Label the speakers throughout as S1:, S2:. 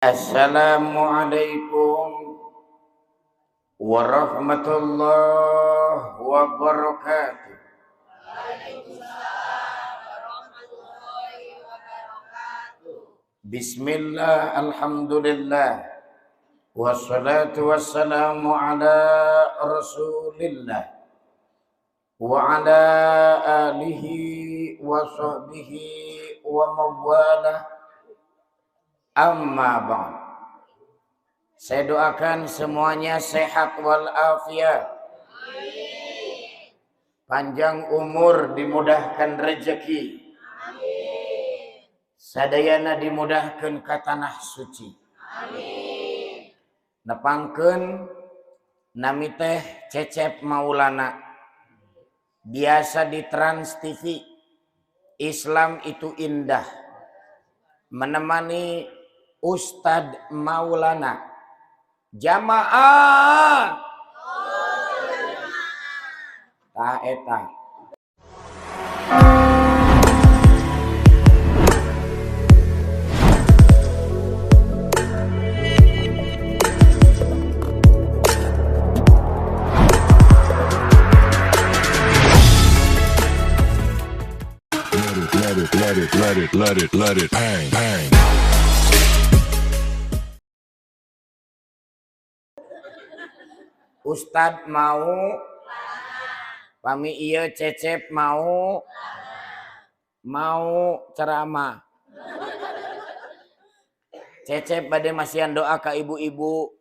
S1: Assalamualaikum warahmatullahi wabarakatuh. Bismillah, alhamdulillah, wassalatu wassalamu ala rasulillah wa ala alihi wa sahbihi wa mawalah, amma ba'd. Saya doakan semuanya sehat walafiat, panjang umur, dimudahkan rezeki, sadayana dimudahkan ke tanah suci. Nepangkeun nami teh Cecep Maulana, biasa di Trans TV. Islam itu indah, menemani Ustadz Maulana. Jamaah tah eta.
S2: Let it, bang, bang.
S1: Ustadz mau pami ieu Cecep mau ceramah. Cecep bade masihan doa ka ibu-ibu,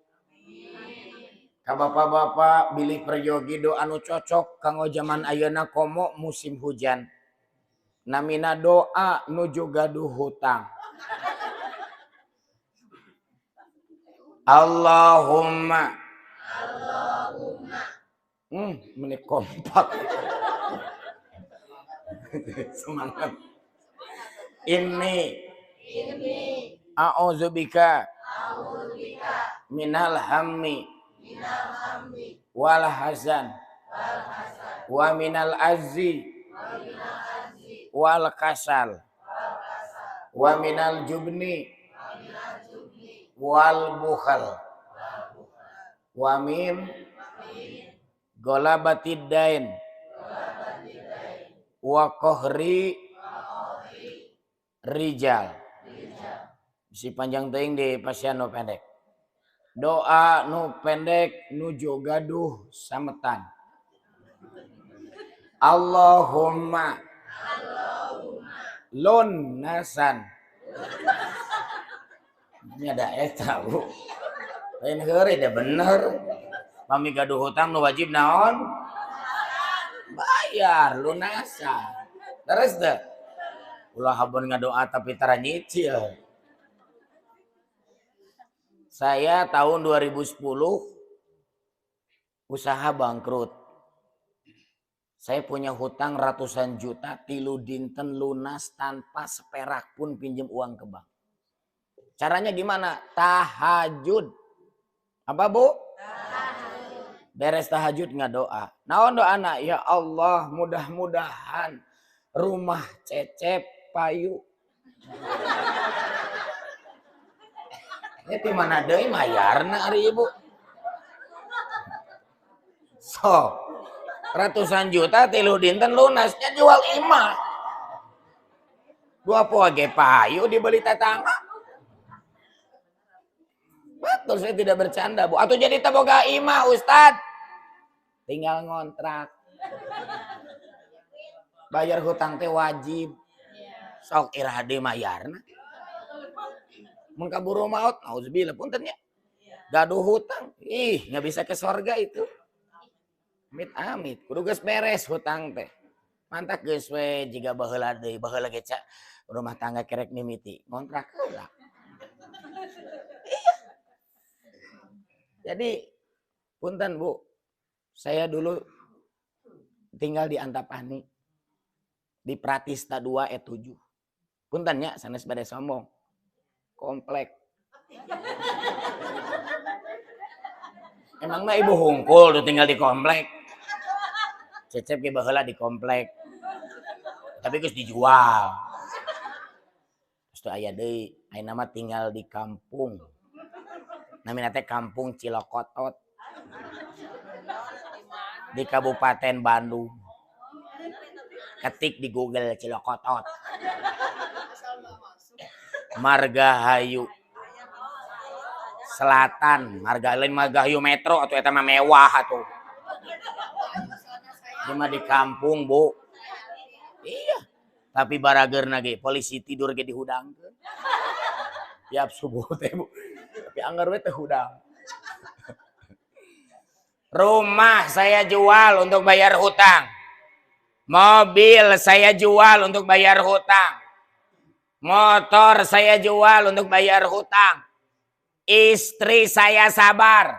S1: ka bapak-bapak, bilih peryogi doa anu cocok kanggo zaman ayeuna komo musim hujan. Namina doa nuju gaduh hutang. Allahumma menik kompak. Semangat. Ini a'udzubika minal hammi wal hazan wa minal azzi wal kasal wa minal jubni wal bukhal wa min golabatid dain wa qahri rijal. Si panjang teuing di pasien nu pendek. Doa nu pendek nuju gaduh sametan. Allahumma lunasan. Ini ada eta, Bu. Lain heureuy da bener. Pami gaduh hutang nu wajib naon? Bayar lunasan. Terus teh ulah habon ngadoa tapi tara nyicil. Saya tahun 2010 usaha bangkrut. Saya punya hutang ratusan juta, 3 dinten lunas tanpa seperak pun pinjem uang ke bank. Caranya gimana? Tahajud. Apa, Bu? Tahajud. Beres tahajud ngadoa. Naon doana? Ya Allah, mudah-mudahan rumah Cecep payu. Itu mana deui mayarna ari ibu. So, ratusan juta 3 dinten lunasnya jual imah. 2 poe ge payu dibeli tetangga. Betul, saya tidak bercanda, Bu. Atau jadi teboga imah, Ustad. Tinggal ngontrak. Bayar hutang teh wajib. Sok irah deui mayarna. Mun kaburu maut, auzubillah punten nya. Gaduh hutang, nggak bisa ke sorga itu. Amit-amit, kudu geus beres hutang teh. Mantak geus we jiga baheula deui, baheula ge ca rumah tangga kerek mimiti, ngontrak heula. Iya. Jadi punten, Bu. Saya dulu tinggal di Antapani. Di Pratista 2 E7. Punten nya sanes bade sombong. Komplek. Emang mah ibu hungkul tuh tinggal di komplek. Cecep ge baheula di komplek. Tapi geus dijual. Terus aya deui Ayeuna mah tinggal di kampung. Namina teh Kampung Cilokotot di Kabupaten Bandung. Ketik di Google Cilokotot. Margahayu Selatan, Margahayu Metro atau eta mah mewah atuh. Cuma di kampung, Bu. Iya. Tapi barageurna ge polisi tidur ge dihudangkeun. Tiap subuh teh, Bu. Tapi anggar we teh hudang. Rumah saya jual untuk bayar hutang. Mobil saya jual untuk bayar hutang. Motor saya jual untuk bayar hutang. Istri saya sabar.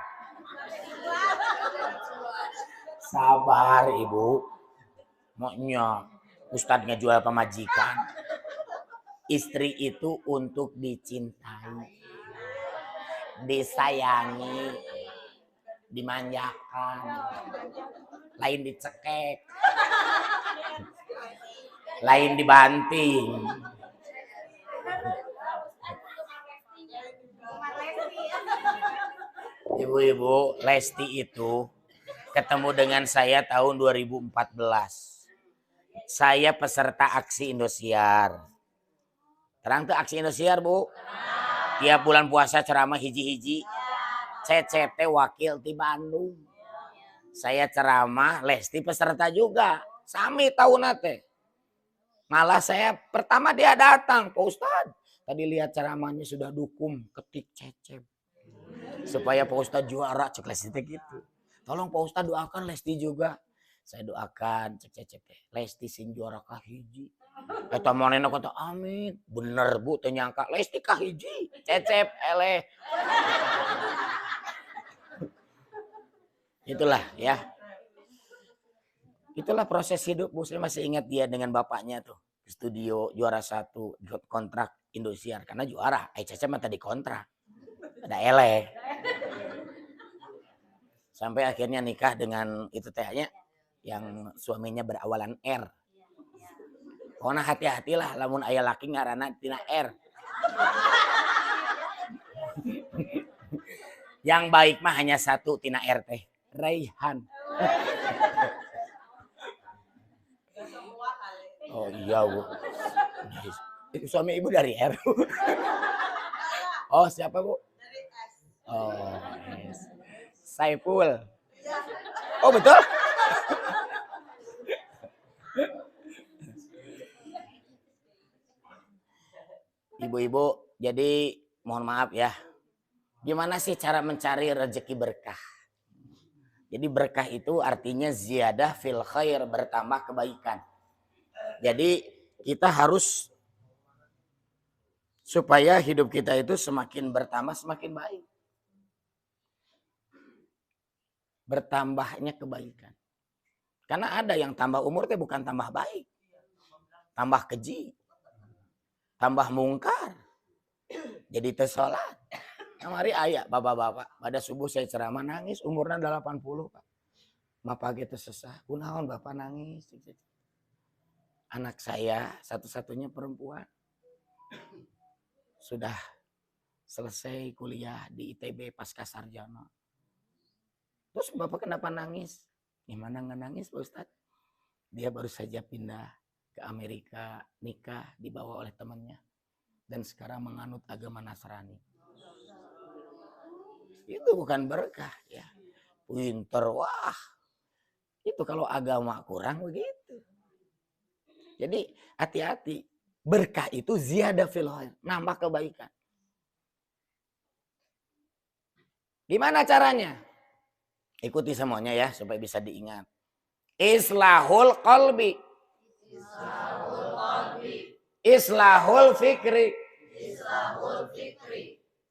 S1: Sabar, Ibu. Maunya Ustadz ngejual pemajikan. Istri itu untuk dicintai, disayangi, dimanjakan, lain dicekek, lain dibanting. Ibu-ibu, Lesti itu ketemu dengan saya tahun 2014. Saya peserta aksi Indosiar. Terang tuh aksi Indosiar, Bu. Tiap bulan puasa ceramah hiji-hiji. CCT wakil di Bandung. Saya ceramah, Lesti peserta juga. Sami tahun teh. Malah saya pertama dia datang, Pak Ustadz. Tadi lihat ceramahnya sudah dukung, ketik cecep. Supaya Pak Ustadz juara, cek Lesti gitu. Tolong Pak Ustadz doakan Lesti juga. Saya doakan, cek cecep. Lesti sing juara kahiji. Eta monena kata amin. Bener Bu, teu nyangka Lesti kahiji. Cecep eleh. Itulah ya. Itulah proses hidup Bu. Saya masih ingat dia dengan bapaknya tuh. Di studio juara 1 kontrak Indosiar. Karena juara. Cecep mah tadi kontrak. Ada eleh. Sampai akhirnya nikah dengan itu tehnya. Yang suaminya berawalan R. Pokoknya hati-hatilah lamun aya laki ngaranna tina R. Yang baik mah hanya satu tina R teh, Raihan. Oh iya, Bu. Suami Ibu dari R. Oh, siapa, Bu? Oh, yes. Saiful. Oh, betul? Ibu-ibu, jadi mohon maaf ya. Gimana sih cara mencari rezeki berkah? Jadi berkah itu artinya ziyadah fil khair, bertambah kebaikan. Jadi kita harus supaya hidup kita itu semakin bertambah, semakin baik. Bertambahnya kebaikan. Karena ada yang tambah umur itu bukan tambah baik. Tambah keji. Tambah mungkar. Jadi tersolat. Kamari ayah bapak-bapak. Pada subuh saya ceramah nangis. Umurnya 80 Pak. Mapage tersesah. Kunaon bapak nangis. Anak saya satu-satunya perempuan. Sudah selesai kuliah di ITB pasca sarjana. Terus bapak kenapa nangis? Gimana nggak nangis Pak Ustadz? Dia baru saja pindah ke Amerika, nikah, dibawa oleh temannya. Dan sekarang menganut agama Nasrani. Itu bukan berkah ya. Pinter, wah. Itu kalau agama kurang begitu. Jadi hati-hati. Berkah itu ziyadah fil khair, nambah kebaikan. Gimana caranya? Ikuti semuanya ya supaya bisa diingat. Islahul qalbi. Islahul fikri.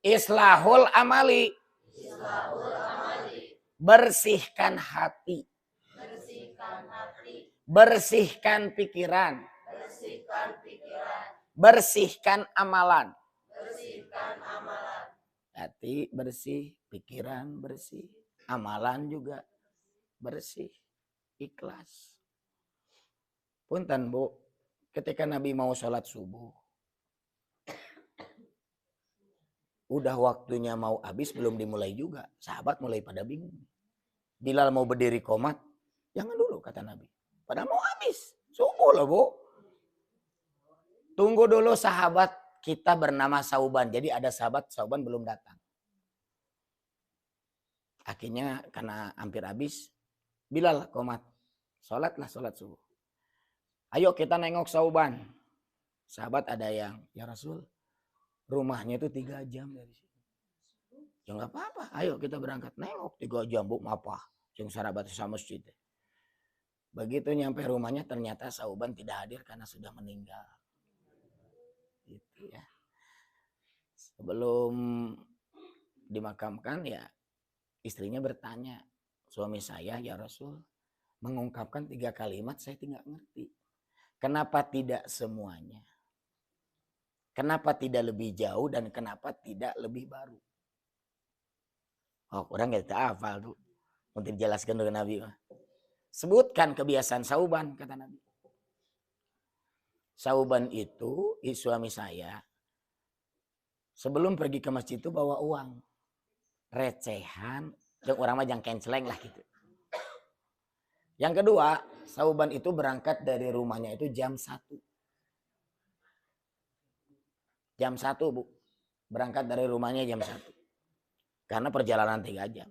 S1: Islahul amali. Bersihkan hati. Bersihkan pikiran. Bersihkan amalan. Hati bersih, pikiran bersih, amalan juga bersih, ikhlas. Punten Bu, ketika Nabi mau sholat subuh, Udah waktunya mau habis belum dimulai juga. Sahabat mulai pada bingung. Bilal mau berdiri qomat, jangan dulu kata Nabi. Padahal mau habis. Subuh loh bu. Tunggu dulu sahabat kita bernama Sauban. Jadi ada sahabat Sauban belum datang. Akhirnya karena hampir habis, Bilal qomat. Sholat subuh. Ayo kita nengok Sauban. Sahabat ada yang, ya Rasul, rumahnya itu 3 jam dari sini. Ya nggak apa-apa, ayo kita berangkat. Nengok 3 jam bu, apa? Yang sahabat sama masjid. Begitu nyampe rumahnya ternyata Sauban tidak hadir karena sudah meninggal. Gitu ya. Sebelum dimakamkan ya istrinya bertanya, suami saya ya Rasul mengungkapkan 3 kalimat saya tidak ngerti. Kenapa tidak semuanya? Kenapa tidak lebih jauh dan kenapa tidak lebih baru? Oh, orang nggak hafal tuh. Untuk dijelaskan oleh Nabi. Sebutkan kebiasaan Sauban, kata Nabi. Sauban itu suami saya. Sebelum pergi ke masjid itu bawa uang. Recehan. Yang orang mah jangan kenceleng lah gitu. Yang kedua, Sauban itu berangkat dari rumahnya itu jam 1. Jam 1 bu. Berangkat dari rumahnya jam 1. Karena perjalanan 3 jam.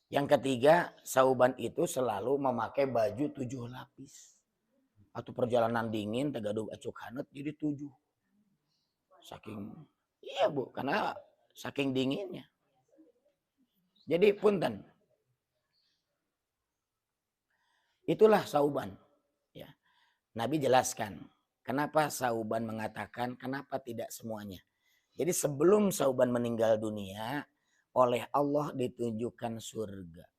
S1: Yang ketiga, Sauban itu selalu memakai baju 7 lapis. Atau perjalanan dingin, tegaduk acuk hanet jadi 7. Saking, iya bu, karena saking dinginnya. Jadi punten. Itulah Sauban. Ya. Nabi jelaskan. Kenapa Sauban mengatakan kenapa tidak semuanya. Jadi sebelum Sauban meninggal dunia, oleh Allah ditunjukkan surga.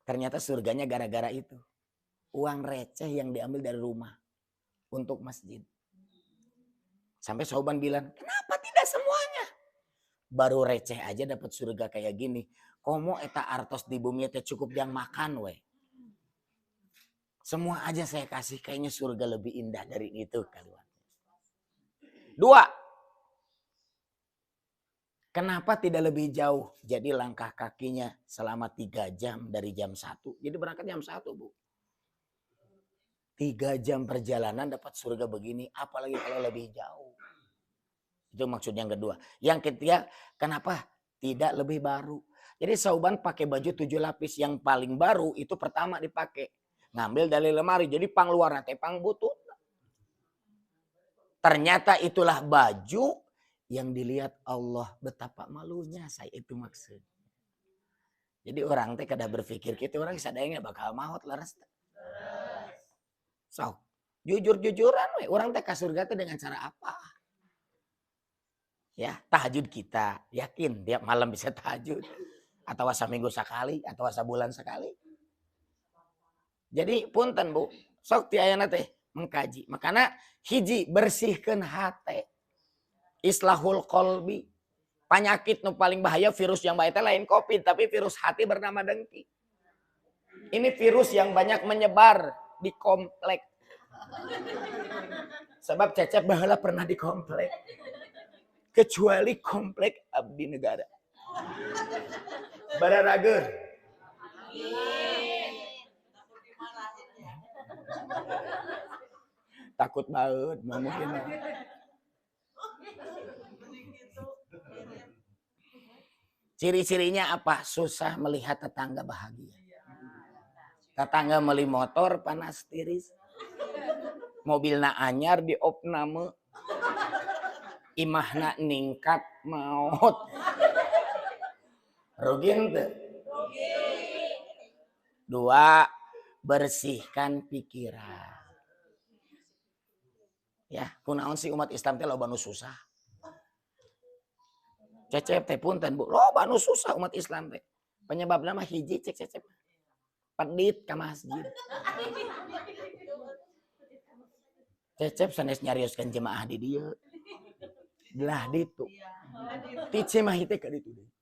S1: Ternyata surganya gara-gara itu. Uang receh yang diambil dari rumah untuk masjid. Sampai Sauban bilang, kenapa tidak semuanya? Baru receh aja dapat surga kayak gini. Komo eta artos di bumi teh cukup yang makan we. Semua aja saya kasih, kayaknya surga lebih indah dari itu. 2. Kenapa tidak lebih jauh? Jadi langkah kakinya selama 3 jam dari jam 1. Jadi berangkat jam 1 bu. 3 jam perjalanan dapat surga begini. Apalagi kalau lebih jauh. Itu maksud yang kedua. Yang ketiga, kenapa tidak lebih baru? Jadi Sauban pakai baju 7 lapis. Yang paling baru itu pertama dipakai. Ngambil dari lemari. Jadi pang luar nanti pang butut. Ternyata itulah baju yang dilihat Allah. Betapa malunya saya itu maksud. Jadi orang teh kada berpikir gitu. Orang sadayanya bakal maut laras. So, jujur-jujuran we. Orang teh ke surga teh dengan cara apa? Ya, tahajud kita. Yakin tiap malam bisa tahajud. Atau seminggu sekali. Atau sebulan sekali. Jadi punten bu, sok ti ayana teh mengkaji. Makanya hiji bersihkan hati. Islahul qalbi. Penyakit nu paling bahaya virus yang bahaya lain COVID, tapi virus hati bernama dengki. Ini virus yang banyak menyebar di komplek. Sebab Cecep baheula pernah di komplek. Kecuali komplek abdi negara. Bararager. Takut banget mungkin. Ciri-cirinya apa? Susah melihat tetangga bahagia. Tetangga beli motor panas tiris. Mobilna anyar di opname. Imahna ningkat maut. Rugi ente? 2. Bersihkan pikiran. Ya, kunaon sih umat Islam teh loba nu susah. Cecep teh punten bu, loba nu susah umat Islam teh. Penyebabna mah hiji cek Cecep. Pedit ka masjid. Cecep sanes nyarioskeun jemaah di dieu. Belah ditu. Ti Cimahi teh ka ditu deui.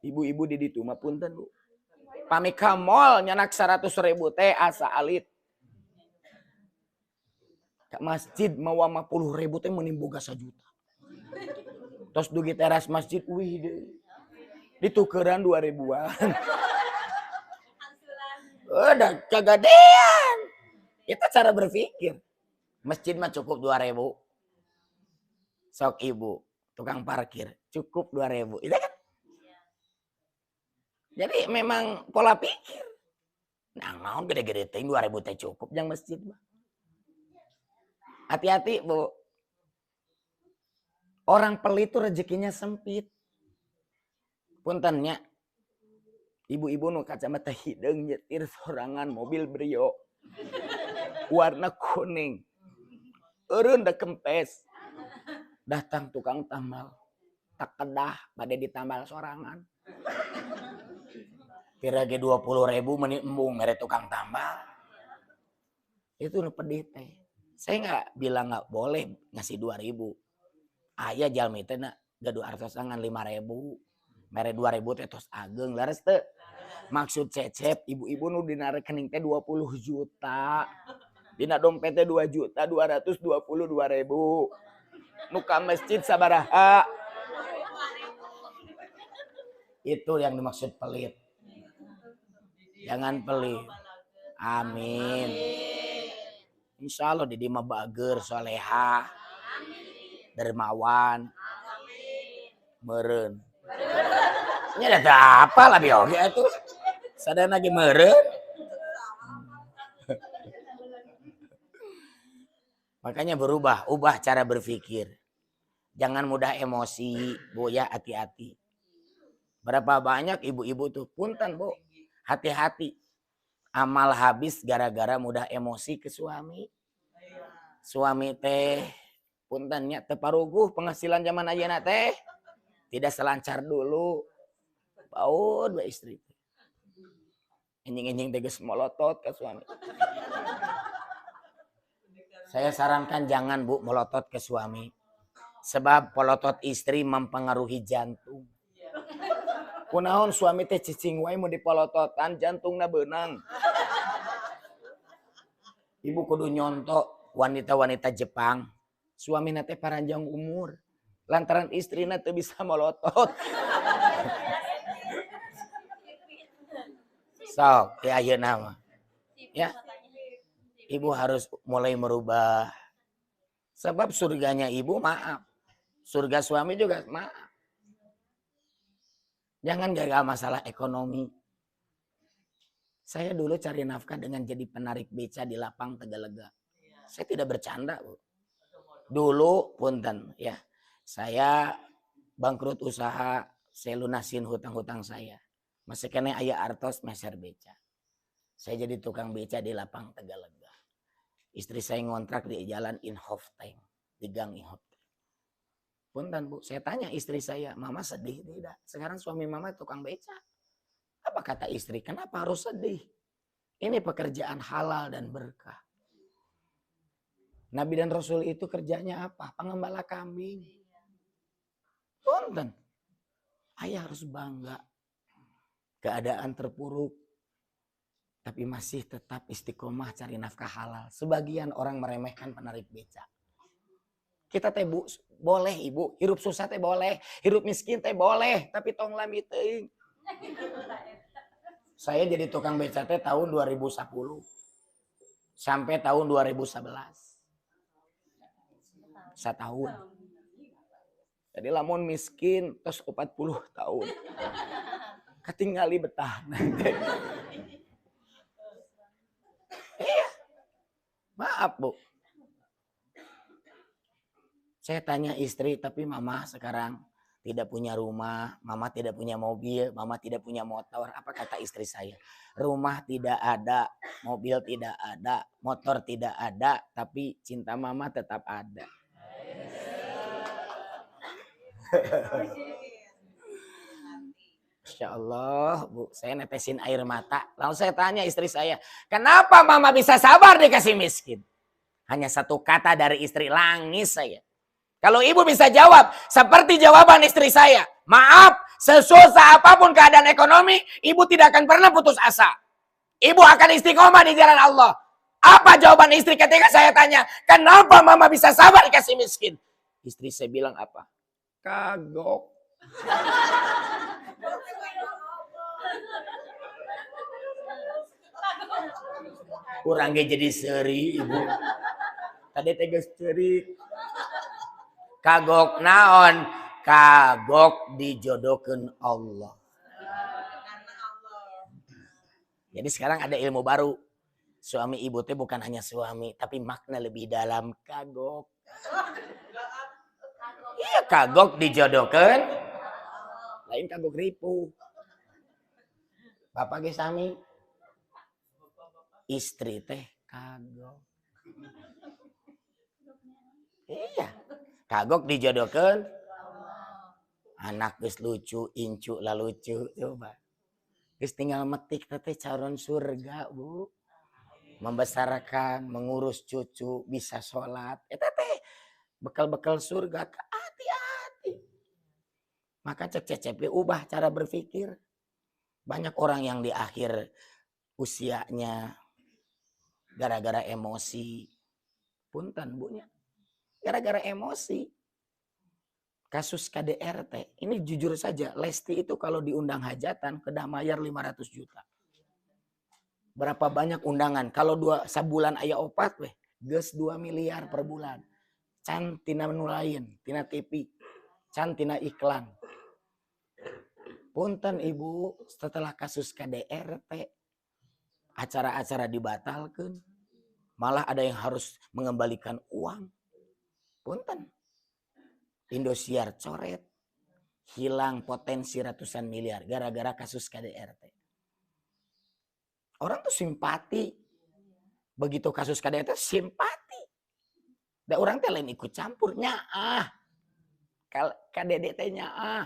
S1: Ibu-ibu di ditu mah punten bu. Pami ka mall nyanak 100.000 teh asa alit. Ka masjid mawa 50.000 teh mending boga 1 juta. Terus dugi teras masjid, wih deh. Ditukeran 2000-an. Udah kegedean. Itu cara berpikir. Masjid mah cukup 2000. Sok ibu, tukang parkir, cukup 2000. Itu kan? Jadi memang pola pikir. Nah, gede-gede ting 2000 teh cukup yang masjid mah. Hati-hati, Bu. Orang pelit itu rezekinya sempit. Puntennya, ibu-ibu nu kacamata hidung nyetir sorangan mobil Brio. Warna kuning. Eureun da kempes. Datang tukang tambal. Tak kedah bade ditambal sorangan. Kira ge 20.000 meni embung mere tukang tambal. Itu nu pedih teh. Saya nggak bilang nggak boleh ngasih 2000. Aya jalmi teh na gaduh artosangan 5.000. Mere 2000 teh tos ageng laras teh. Maksud cecep ibu-ibu nu dina rekening teh 20 juta. Dina dompet teh 2.222.000. Nu ka masjid sabaraha. Itu yang dimaksud pelit. Jangan pelit. Amin. Insya Allah di mah bager, soleha, dermawan, meren. Ini ada apa lah bioge itu? Sadar lagi meren. Makanya ubah cara berpikir. Jangan mudah emosi, Bu ya, hati-hati. Berapa banyak ibu-ibu tuh, punten Bu, hati-hati. Amal habis gara-gara mudah emosi ke suami. Suami teh puntennya teparuguh penghasilan zaman ayeuna teh tidak selancar dulu. Baud we istri. Enjing-enjing teh geus molotot ke suami. Saya sarankan jangan Bu melotot ke suami. Sebab pelotot istri mempengaruhi jantung. Kunaon suami teh cicing wae mau dipolototan jantungna beunang. Ibu kudu nyontok wanita-wanita Jepang. Suamina teh paranjang umur. Lantaran istrina teu bisa melotot. Sok, ya ayeuna mah. Ya. Ibu harus mulai merubah. Sebab surganya ibu maaf. Surga suami juga maaf. Jangan gagal masalah ekonomi. Saya dulu cari nafkah dengan jadi penarik beca di lapang Tegalega. Saya tidak bercanda, Bu. Dulu punten ya. Saya bangkrut usaha, saya lunasin hutang-hutang saya. Masih kena aya artos meser beca. Saya jadi tukang beca di lapang Tegalega. Istri saya ngontrak di jalan Inhofteng, di gang Inhofteng. Punten Bu, saya tanya istri saya, Mama sedih tidak? Sekarang suami Mama tukang beca. Apa kata istri? Kenapa harus sedih? Ini pekerjaan halal dan berkah. Nabi dan Rasul itu kerjanya apa? Pengembala kambing. Punten. Ayah harus bangga. Keadaan terpuruk. Tapi masih tetap istiqomah cari nafkah halal. Sebagian orang meremehkan penarik beca. Kita teh Bu, boleh Ibu, hirup susah teh boleh, hirup miskin teh boleh, tapi tong lami teuing. Saya jadi tukang beca teh tahun 2010 sampai tahun 2011. Setahun. Jadi lamun miskin terus 40 tahun. Ketinggali betah. Iya. Maaf Bu. Saya tanya istri, tapi Mama sekarang tidak punya rumah, Mama tidak punya mobil, Mama tidak punya motor. Apa kata istri saya? Rumah tidak ada, mobil tidak ada, motor tidak ada, tapi cinta Mama tetap ada. Masya Allah, Bu, saya netesin air mata. Lalu saya tanya istri saya, kenapa Mama bisa sabar dikasih miskin? Hanya satu kata dari istri, nangis saya. Kalau ibu bisa jawab seperti jawaban istri saya. Maaf, sesusah apapun keadaan ekonomi, ibu tidak akan pernah putus asa. Ibu akan istiqomah di jalan Allah. Apa jawaban istri ketika saya tanya, kenapa Mama bisa sabar dikasih miskin? Istri saya bilang apa? kagok. Kurang jadi seri ibu. Tadi tegas cerik. Kagok naon? Kagok dijodohkeun Allah. Jadi sekarang ada ilmu baru. Suami ibu teh bukan hanya suami, tapi makna lebih dalam kagok. Iya kagok dijodohkeun. Lain kagok ripu. Bapak ge sami. Istri teh kagok. Iya. Kagok dijodohkeun. Anak geus lucu, incu lah lucu. Coba. Geus tinggal metik teh calon surga, Bu. Membesarkan, mengurus cucu, bisa sholat. Eta teh bekal-bekal surga. Hati-hati. Maka cek cecep ubah cara berpikir. Banyak orang yang di akhir usianya gara-gara emosi. Punten bunya. Gara-gara emosi. Kasus KDRT. Ini jujur saja. Lesti itu kalau diundang hajatan kedah mayar 500 juta. Berapa banyak undangan. Kalau sabulan aya opat weh. Geus 2 miliar per bulan. Can tina nu lain. Tina TV. Can tina iklan. Punten ibu. Setelah kasus KDRT. Acara-acara dibatalkan. Malah ada yang harus mengembalikan uang. Punten. Indosiar coret. Hilang potensi ratusan miliar. Gara-gara kasus KDRT. Orang tuh simpati. Begitu kasus KDRT simpati. Dan orang teh lain ikut campur. Nyaah. KDRT nyaah.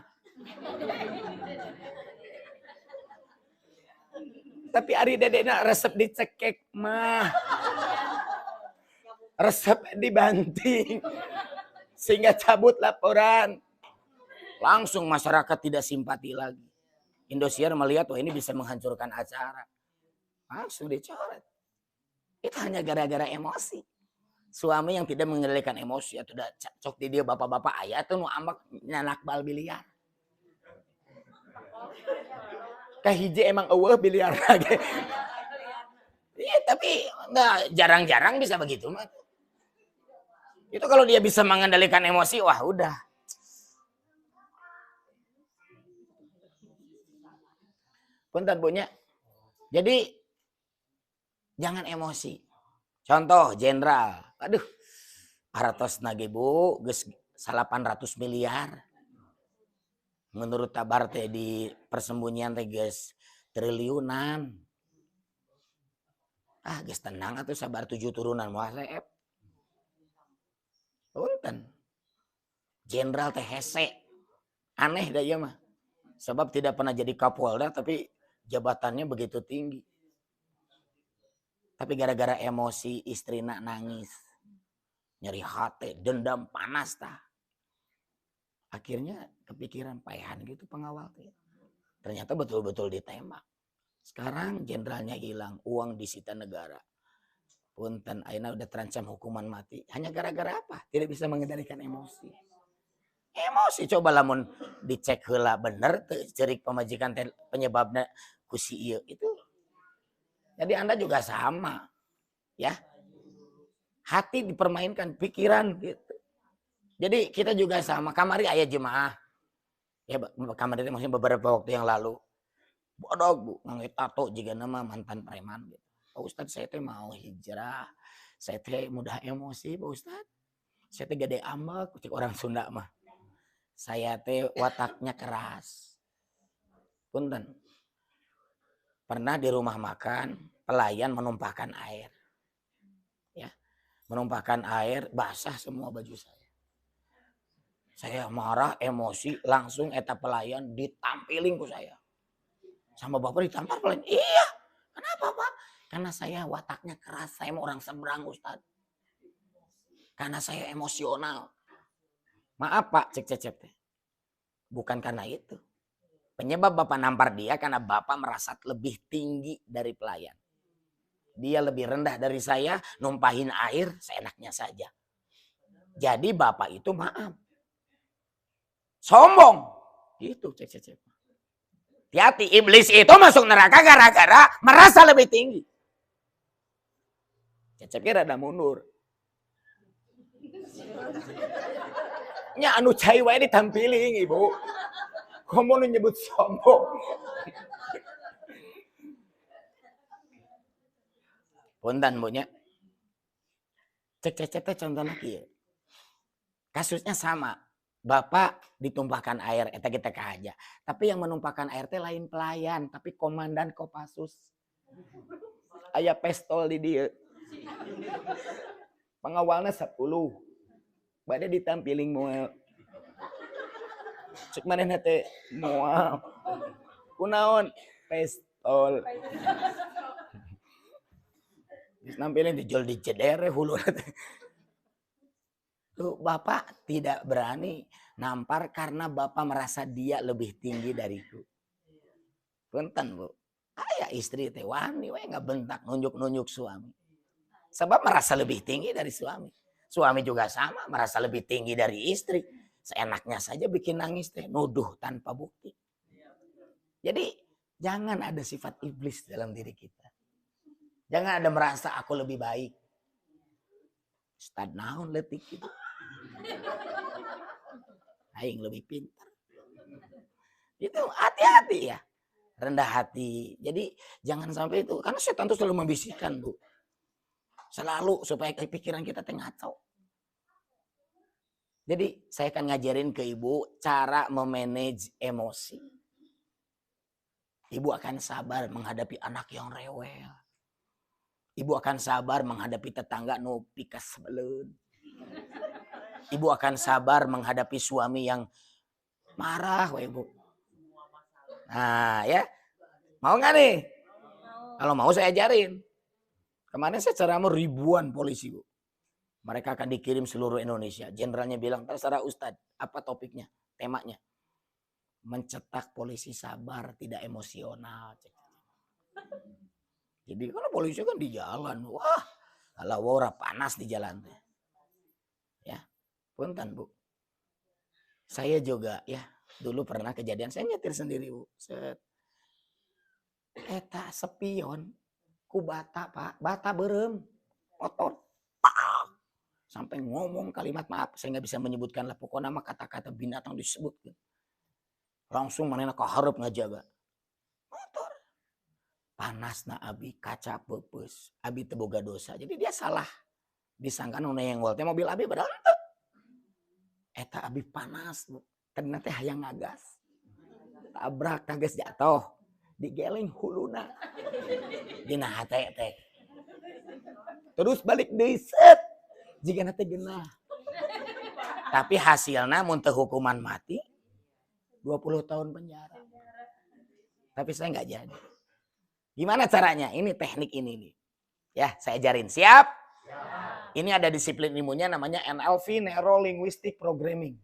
S1: Tapi ari dedekna resep dicekek mah. Resep dibanting. Sehingga cabut laporan. Langsung masyarakat tidak simpati lagi. Indosiar melihat, wah ini bisa menghancurkan acara. Langsung dicoret. Itu hanya gara-gara emosi. Suami yang tidak mengendalikan emosi. Atau udah cok di dia bapak-bapak ayah tuh nu ambak nyanak bal biliar. Kahiji emang eueuh biliar lagi. Iya tapi nggak jarang-jarang bisa begitu mah. Itu kalau dia bisa mengendalikan emosi, wah udah. Punten punya. Jadi jangan emosi. Contoh jenderal. Aduh. Aratos nage bu. Geus 800 miliar. Menurut kabar teh di persembunyian teh geus triliunan. Geus tenang atuh sabar 7 turunan moal seep. Punten. Jenderal teh hese. Aneh dah ieu mah. Sebab tidak pernah jadi Kapolda tapi jabatannya begitu tinggi. Tapi gara-gara emosi istrina nangis. Nyeri hati, dendam panas tah. Akhirnya kepikiran payahan gitu pengawal teh. Ternyata betul-betul ditembak. Sekarang jenderalnya hilang, uang disita negara. Punten ayeuna udah terancam hukuman mati. Hanya gara-gara apa? Tidak bisa mengendalikan emosi. Emosi coba lamun dicek heula bener cerik pemajikan penyebabnya ku si ieu itu. Jadi Anda juga sama. Ya. Hati dipermainkan, pikiran gitu. Jadi kita juga sama. Kamari aya jemaah. Ya kamari itu maksudnya beberapa waktu yang lalu. Bodog bu, ngangit tato juga nama mantan preman gitu. Pak Ustadz saya teh mau hijrah. Saya teh mudah emosi Pak Ustadz. Saya teh gede ambek, cek orang Sunda mah. Saya teh wataknya keras. Punten. Pernah di rumah makan, pelayan menumpahkan air. Ya. Menumpahkan air, basah semua baju saya. Saya marah, emosi, langsung eta pelayan ditampilin ke saya. Sama bapak ditampar pelayan. Iya, kenapa pak? Karena saya wataknya keras, saya mau orang seberang Ustadz. Karena saya emosional. Maaf pak, cek cecep teh. Bukan karena itu. Penyebab bapak nampar dia karena bapak merasa lebih tinggi dari pelayan. Dia lebih rendah dari saya, numpahin air seenaknya saja. Jadi bapak itu maaf. sombong. Gitu Cecep. Hati-hati, iblis itu masuk neraka gara-gara merasa lebih tinggi. Cecep kira ada mundur. Nya anu cai wae ditampili Ibu. Kamu nyebut sombong. Punten Bu nya. Cek Cecep teh contohna kieu. Kasusnya sama. Bapak ditumpahkan air, eta kita aja. Tapi yang menumpahkan air teh lain pelayan, tapi komandan Kopassus. Aya pistol di dia. Pengawalnya 10. Bade ditampiling moal. Cek manehna teh moal. Kunaon? Pistol. Geus nampilin dijol di cedere hulu. Tuh, Bapak tidak berani nampar karena Bapak merasa dia lebih tinggi dariku. Punten Bu. Aya istri teh wani we ngabentak nunjuk-nunjuk suami. Sebab merasa lebih tinggi dari suami. Suami juga sama merasa lebih tinggi dari istri. Seenaknya saja bikin nangis teh, nuduh tanpa bukti. Jadi jangan ada sifat iblis dalam diri kita. Jangan ada merasa aku lebih baik. Ustad naon letik gitu. Aing lebih pintar. Itu hati-hati ya. Rendah hati. Jadi jangan sampai itu. Karena setan itu selalu membisikkan Bu. Selalu supaya pikiran kita ngacau. Jadi saya akan ngajarin ke Ibu cara memanage emosi. Ibu akan sabar menghadapi anak yang rewel. Ibu akan sabar menghadapi tetangga nu pikas sebeleun. Ibu akan sabar menghadapi suami yang marah, Ibu. Nah, ya. Mau nggak nih? Kalau mau saya ajarin. Kemarin saya ceramah ribuan polisi, Bu. Mereka akan dikirim seluruh Indonesia. Jenderalnya bilang, terserah Ustadz. Apa topiknya? Temanya. Mencetak polisi sabar, tidak emosional. Jadi kalau polisi kan di jalan. Wah, kalau ora panas di jalan. Ya, punten Bu. Saya juga ya, dulu pernah kejadian. Saya nyetir sendiri Bu. Eta sepion. Ku bata Pak. Bata berem. Motor. Sampai ngomong kalimat maaf. Saya nggak bisa menyebutkan lah. Pokoknya nama kata-kata binatang disebut. Langsung manehna kaharep ngajaga. Motor. Panas na abi kaca pepes. Abi teu boga dosa. Jadi dia salah. Disangkan nu nenggol teh mobil abi padahal teu. Eta abi panas Bu. Ternyata teh hayang ngagas. Tabrak kagas jatuh. Digeleng huluna. Dina hate teh. Terus balik deui set. Jigana teh genah. Tapi hasilnya mun teu hukuman mati 20 tahun penjara. Tapi saya nggak jadi. Gimana caranya? Ini teknik ini nih. Ya, saya ajarin. Siap? Ini ada disiplin ilmunya namanya NLP, Neuro Linguistic Programming.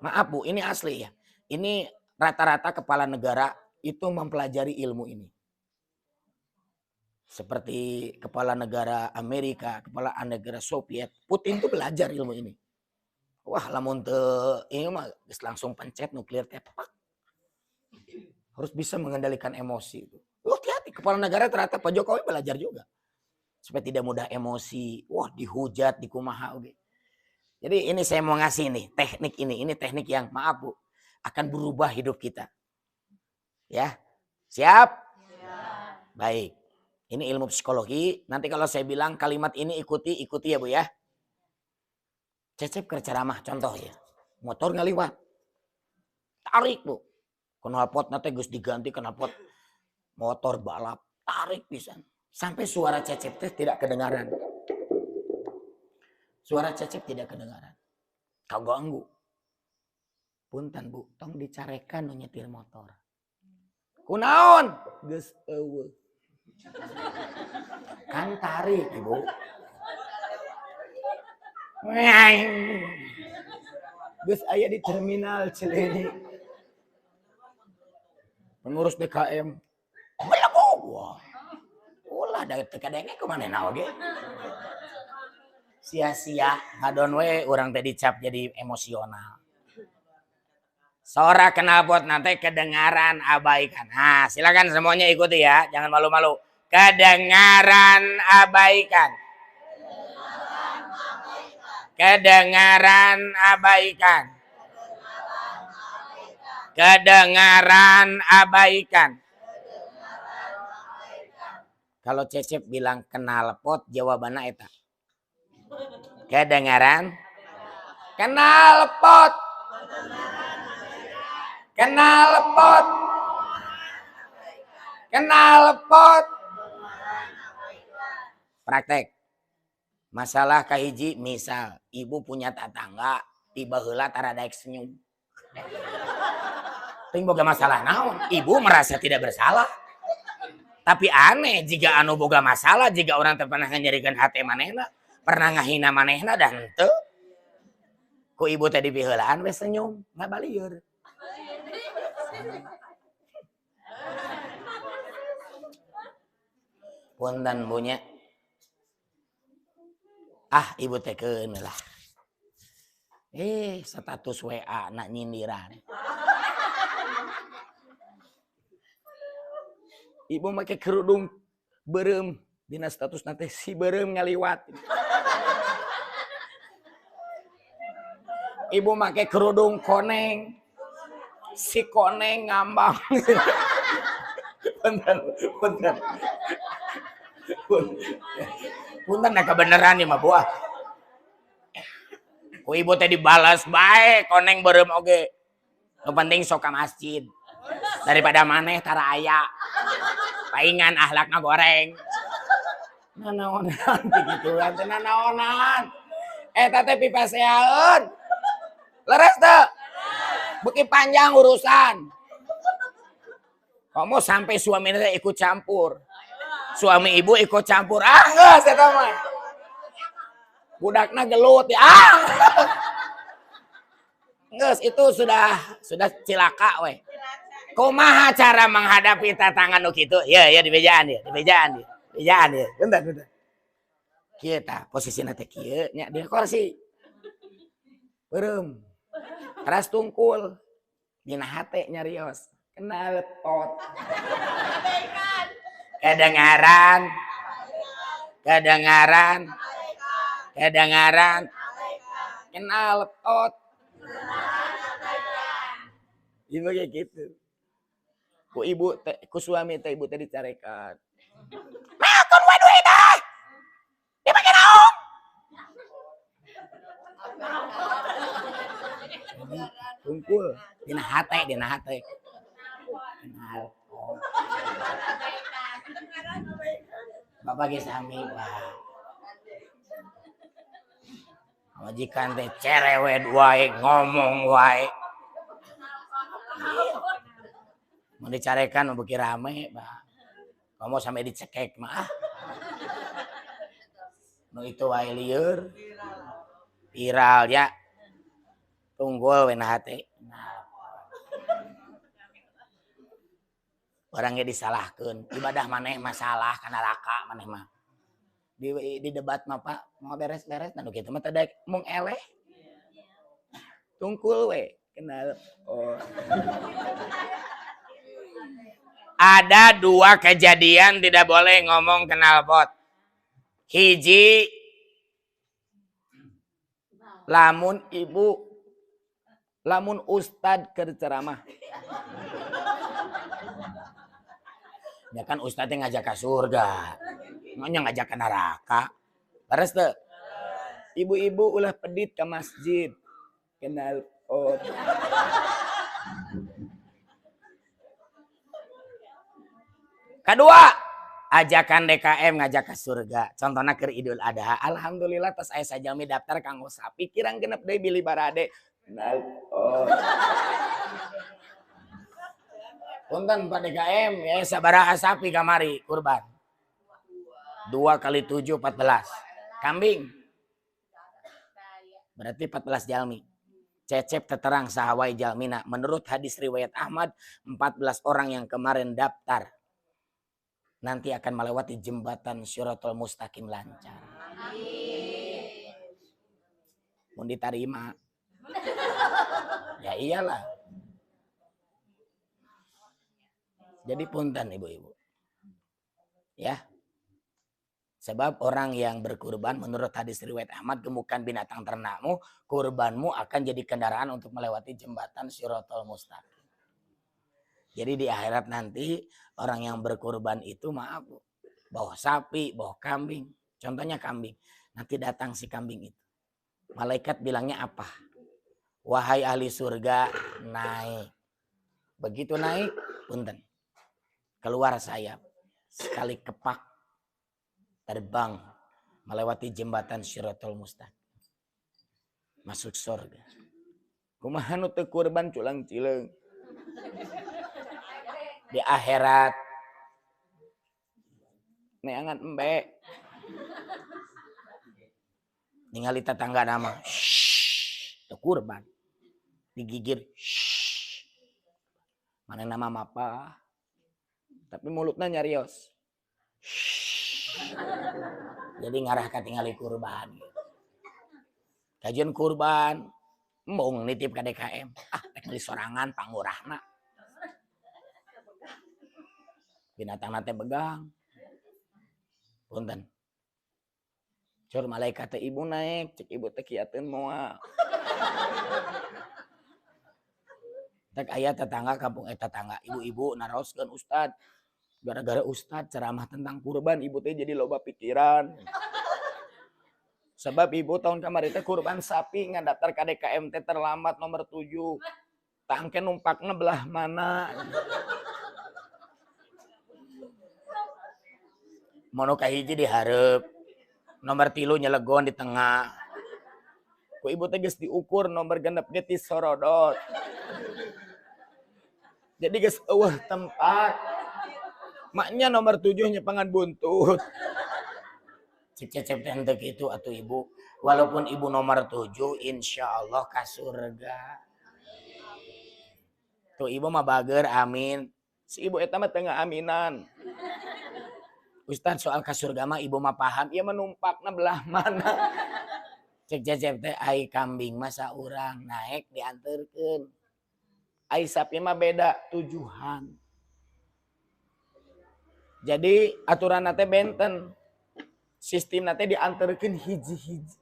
S1: Maaf Bu, ini asli ya. Ini rata-rata kepala negara itu mempelajari ilmu ini. Seperti kepala negara Amerika, kepala negara Soviet. Putin tuh belajar ilmu ini. Wah, lamun teu ini mah langsung pencet nuklir tepak. Harus bisa mengendalikan emosi itu. Hati-hati, kepala negara ternyata Pak Jokowi belajar juga. Supaya tidak mudah emosi. Wah, dihujat, dikumaha oge. Jadi ini saya mau ngasih nih, teknik ini. Ini teknik yang maaf Bu, akan berubah hidup kita. Ya. Siap? Baik. Ini ilmu psikologi. Nanti kalau saya bilang kalimat ini ikuti ya Bu ya. Cecep keur ceramah contoh ya. Motor ngaliwat. Tarik Bu. Knalpotna teh geus diganti knalpot motor balap. Tarik pisan. Sampai suara Cecep teh tidak kedengaran. Suara Cecep tidak kedengaran. Kaganggu. Punten Bu, tong dicarekan nu nyetir motor. Kunaon? Geus eueuh. Kan tarik Ibu. Geus aya di terminal Cileunyi. Pengurus DKM. Belebog. Wah. Ulah da teu kadenge kumanehna oge. Sia-sia ngadon we urang teh dicap jadi emosional. Suara knalpot nanti kedengaran abaikan. Nah, silakan semuanya ikuti ya, jangan malu-malu. Kedengaran abaikan. Kedengaran abaikan. Kedengaran abaikan. Kalau Cecep bilang knalpot, jawabannya eta. Kedengaran? Knalpot. Knalpot. Knalpot. Praktek. Masalah kahiji, misal ibu punya tetangga tiba heula tara daek senyum. Ting boga masalah naon? Ibu merasa tidak bersalah. Tapi aneh jika anu boga masalah, jika orang teu pernah nyarikeun hate manehna, pernah ngahina manehna dan teu. Ku ibu tadi biheulaan we senyum, ngabalieur. Punten punya. Ibu teh keun lah. Status WA nak nyindiran. Ibu make kerudung beureum dina status nanti si beureum ngaliwat. Ibu make kerudung koneng. Si koneng ngambang. Punten. Punten nah kebeneran ya mah buah. Ku ibu teh dibalas bae koneng beureum oge. Nu penting sok ka masjid. Daripada maneh tara aya. Paingan ahlakna goreng. Nanaonan begituan teh nanaonan. Eta teh pipaseaeun. Leres teu? Beuki panjang urusan. Kamu sampai suaminya ikut campur. Suami ibu ikut campur. Geus eta mah. Budakna gelut ya. Geus itu sudah cilaka we. Kumaha cara menghadapi tantangan nu kitu? Ya di bejaan ya. Bentar. Kieu tah posisina teh kieu nya di kursi. Beureum. Ras tungkul. Dina hate nyarios. Knalpot. Kedengaran. Knalpot. Ibu kayak gitu. Ku suami teh ibu teh dicarekan. Makan we duit teh. Dipake naon? Tungkul dina hate. Knalpot. Bapak ge sami, Pak. Majikan teh cerewet wae, ngomong wae. Mau dicarekan mau beuki rame, Pak. Kamu sampai dicekek mah. Nu itu wae lieur. Viral ya. Tunggul we na hate. Orangnya disalahkeun. Ibadah maneh masalah kana raka maneh mah. Di debat mah Pak mau beres-beres dan kitu mah teh mung eleh. Tungkul we kenal. Ada 2 kejadian tidak boleh ngomong knalpot. Hiji lamun ustad keur ceramah. Ya kan ustadnya ngajak ke surga. Nya ngajak ke neraka. Beres teu? Ibu-ibu ulah pedit ke masjid. Knalpot. Kedua, ajakan DKM ngajak ke surga. Contohna keur Idul Adha. Alhamdulillah tos aya sajalmi daftar kanggo sapi kirang genep deui bili barade. Knalpot. Punten Pak DKM ya sabaraha sapi kamari kurban. 2 kali 7 14. Kambing. Berarti 14 jalmi. Cecep terterang sahawai jalmina. Menurut hadis riwayat Ahmad, 14 orang yang kemarin daftar nanti akan melewati jembatan Syiratul Mustaqim lancar. Mau diterima. Ya iyalah. Jadi punten ibu-ibu. Ya. Sebab orang yang berkurban menurut hadis riwayat Ahmad, gemukan binatang ternakmu, kurbanmu akan jadi kendaraan untuk melewati jembatan Shirathul Mustaqim. Jadi di akhirat nanti orang yang berkurban itu maaf, bawa sapi, bawa kambing. Contohnya kambing. Nanti datang si kambing itu. Malaikat bilangnya apa? Wahai ahli surga, naik. Begitu naik, punten. Keluar sayap. Sekali kepak, terbang melewati jembatan Shirathul Mustaqim. Masuk surga. Kumaha nu teu kurban culang cileung. Di akhirat neangan embe. Ningali tetangga nama. Teu kurban. Digigir. Mana nama mapa. Tapi mulutnya nyarios. Jadi ngarah ka tingali kurban. Kajian kurban, embung nitip ka DKM. Rek meuli sorangan pangurahna. Binatang nate begang. Punten. Cur malaikat teh ibu naik, cek ibu teh kiateun moal. Tak aya tetangga kampung tetangga, ibu-ibu naroskeun ustad. Gara-gara ustad ceramah tentang kurban, ibu teh jadi loba pikiran. Sebab ibu tahun kemarin teh kurban sapi ngadaptar ka DKM teh terlambat nomor 7. Tangke numpakna belah mana. Mono kahiji dihareup. Nomor 3 nyelegon di tengah. Ku ibu teh geus diukur nomor genep ge ti sorodot. Jadi geus eueuh tempat. Maknya nomor 7 nyepangan buntut. Cik Cecep teh henteu kitu atuh ibu. Walaupun ibu nomor 7 insyaallah ka surga. Tuh ibu mah bager amin. Si ibu eta mah teu ngaaminan. Ustaz soal ka surga mah ibu mah paham, ieu mah numpakna belah mana. Cek Cecep teh ai kambing mah saurang naik dianterkeun. Ai sapi mah beda tujuhan. Jadi aturan teh benten. Sistem teh dianterkeun hiji-hiji.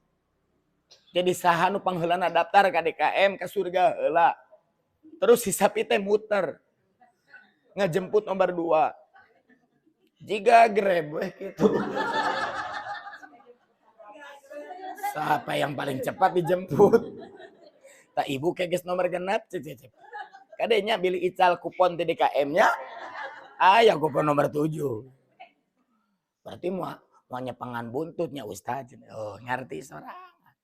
S1: Jadi saha nu pangheulana daftar ka DKM ka surga heula. Terus si sapi teh muter. Ngajemput nomor 2. Jiga grab weh gitu. Siapa yang paling cepat dijemput? Tak ibu keges nomor genap cecep. Kadenya bilih ical kupon di DKM-nya. Aya kupon nomor 7. Berarti mau nyepengan buntutnya Ustaz. Oh, ngerti sorangan.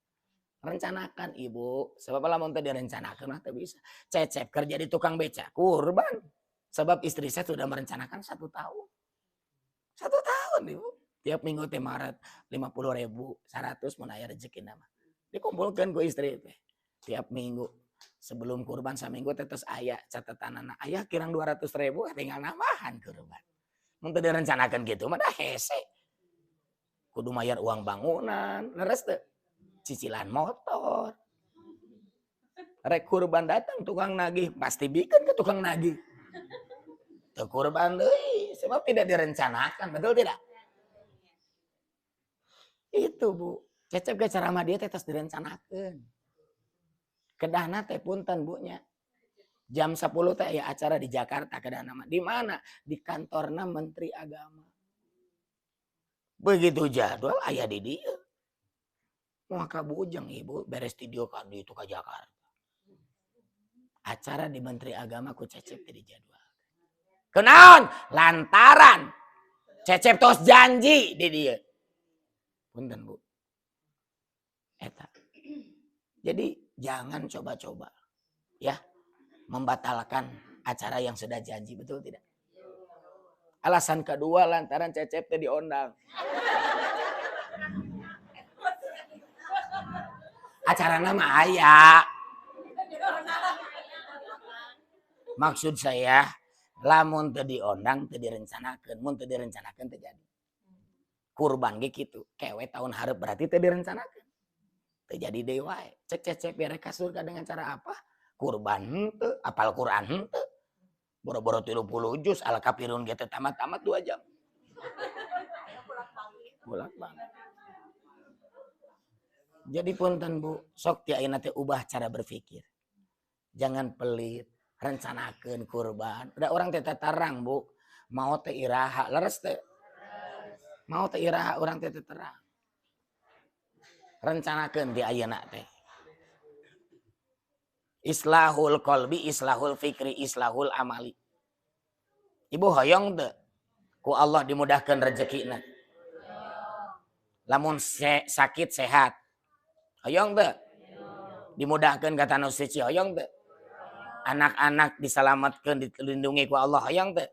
S1: Rencanakan ibu. Sebab lamun teh direncanakeun mah teu bisa. Cecep kerja di tukang beca, kurban. Sebab istri saya sudah merencanakan 1 tahun. 1 tahun ibu. Tiap minggu teh Maret 50.000, 100 mun aya rezeki nama. Dikumpulkeun ku istri teh. Tiap minggu sebelum kurban saminggu teh terus aya catatanana. Aya kirang 200.000 tinggal nambahan kurban. Mun teu direncanakeun kitu mah dah hese. Kudu mayar uang bangunan, leres teu? Cicilan motor. Rek kurban datang tukang nagih, pasti bikin ke tukang nagih. Teu kurban deui, sebab tidak direncanakan, betul tidak? Itu Bu, Cecep ge ceramah dia teh tos direncanakeun. Kedahna teh punten Bu nya. Jam 10 teh aya acara di Jakarta kedahna mah. Di mana? Di kantorna Menteri Agama. Begitu jadwal aya di dieu. Moal ka bujeng ibu beres studio ka di itu ka Jakarta. Acara di Menteri Agama ku Cecep teh dijadwal. Kenaon? Lantaran Cecep tos janji di dieu. Punten Bu. Eta. Jadi jangan coba-coba ya membatalkan acara yang sudah janji, betul tidak? Alasan kedua lantaran Cecep teh diondang. Acarana mah aya. Maksud saya lamun teu diondang teu direncanakeun, mun teu direncanakeun teu jadi. Kurban ge kitu, kewe tahun hareup berarti teu direncanakeun. Teu jadi deui wae. Cek Cecep biar ka surga dengan cara apa? Kurban henteu, apal Quran henteu. Boro-boro 30 juz, Al-Kafirun gitu tamat-tamat 2 jam. Bolak-balik. Jadi punten Bu, sok ti ayeuna teh ubah cara berpikir. Jangan pelit, rencanakeun kurban. Udah orang teh tarang Bu, mau teh iraha, leres teh. Mau teh iraha orang teh terang. Rencanakeun di ayeuna teh. Islahul qalbi, islahul fikri, islahul amali. Ibu hoyong teu ku Allah dimudahkeun rezekina. Lamun sakit sehat. Hoyong teu? Dimudahkeun ka tanah suci hoyong teu? Anak-anak diselamatkeun dilindungi ku Allah hoyong teu?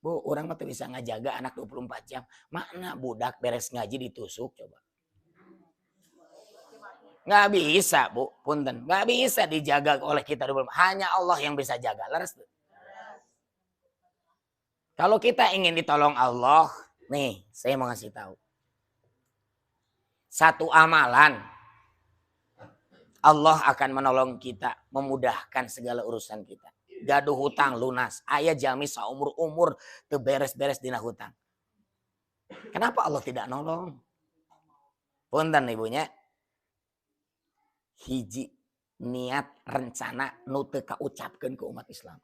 S1: Bu, orang mah teu bisa ngajaga anak 24 jam. Makna budak beres ngaji ditusuk coba. Nggak bisa Bu, punten. Nggak bisa dijaga oleh kita 24. Hanya Allah yang bisa jaga. Leres tuh. Kalau kita ingin ditolong Allah, nih saya mau ngasih tahu. Satu amalan, Allah akan menolong kita, memudahkan segala urusan kita. Gaduh hutang lunas, aya jami saumur-umur teu beres-beres dina hutang. Kenapa Allah tidak nolong? Punten ibunya. Hiji niat rencana nu teu kaucapkeun ke umat Islam.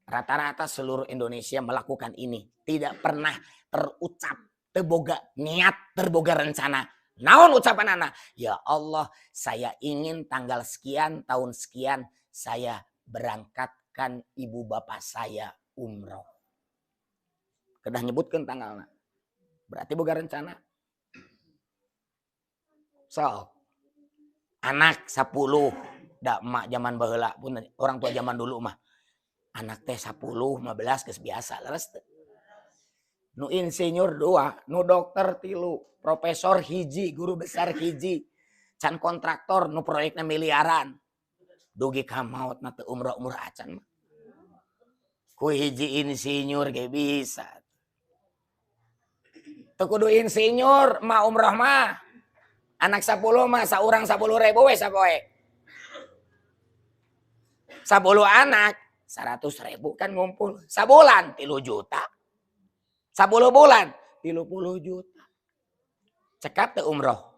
S1: Rata-rata seluruh Indonesia melakukan ini. Tidak pernah terucap, terboga niat, terboga rencana. Naon ucapan anak? Ya Allah, saya ingin tanggal sekian, tahun sekian, saya berangkatkan ibu bapak saya umroh. Kedah nyebutkan tanggalnya. Berarti boga rencana. So, anak 10, da emak zaman baheula pun orang tua zaman dulu mah. Anak teh 10, 15 geus biasa leres teh. Nu insinyur 2, nu dokter 3, profesor hiji, guru besar hiji. Can kontraktor nu proyekna miliaran. Dugi ka maot na teu umroh acan mah. Ku hiji insinyur ge bisa. Teu kudu insinyur mah umroh mah. Anak 10 mah saurang 10.000 we sapoe. 10 anak 100.000 kan ngumpul. Sabulan 3 juta. 10 bulan 30 juta. Cekap teu umroh.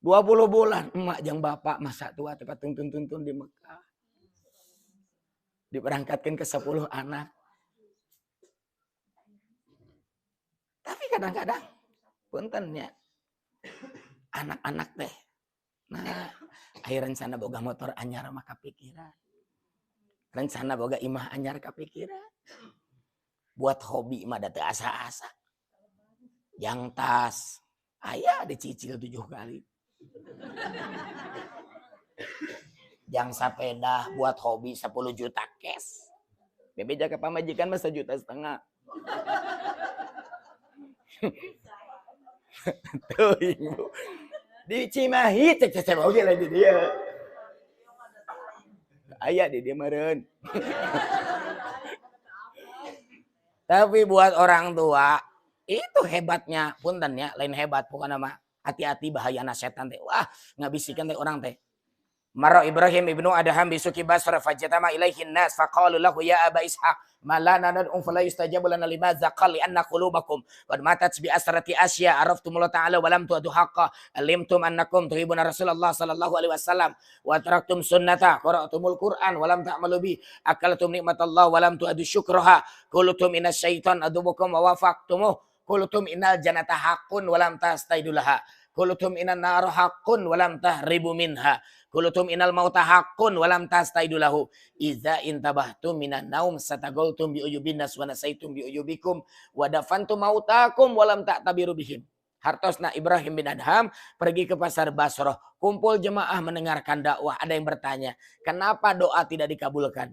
S1: 20 bulan emak jeung bapak masa tua teh tuntun di Mekah. Diberangkatkan ke 10 anak. Tapi kadang-kadang puntennya anak-anak teh. Nah, akhir rencana boga motor anyar mah kapikiran. Rencana boga imah anyar kapikiran. Buat hobi mah da teu asa-asa. Yang tas aya dicicil 7 kali. Yang sepeda buat hobi 10 juta cash. Bebe jaga pamajikan mah 1,5 juta. Tuh ibu. Di Cimahi cek oge lah di dia. Aya di dia meureun. Tapi buat orang tua itu hebatnya punten ya, lain hebat pokoknya mah hati-hati bahayana setan teh. Wah, ngabisikan teh orang teh. Maro Ibrahim ibnu Adham bisuki Basra fajatama ilaihin nas faqalu lahu ya Aba Ishaq malana nad'u fala yustajabu lana limadza qali anna qulubakum qad matat bi asrati asya araftumullah ta'ala wa lam tu'adu haqqa alimtum annakum tuhibuna Rasulullah sallallahu alaihi wasallam wa taraktum sunnata qara'tumul Qur'an wa lam ta'malu bi akaltum nikmatallah wa lam tu'adu syukraha qultum inna syaitan adubukum wa wafaqtumuh qultum innal jannata haqqun wa lam tastaidulaha qultum innan nar haqqun wa lam tahribu minha qultum innal mauta haqqun wa lam tastaidulahu idza intabahtum minan naum satagoltum bi uyubin nas wa nasaitum bi uyubikum wa dafantum mautakum wa lam ta'tabiru bihim. Hartosna Ibrahim bin Adham pergi ke pasar Basrah, kumpul jemaah mendengarkan dakwah. Ada yang bertanya, kenapa doa tidak dikabulkan?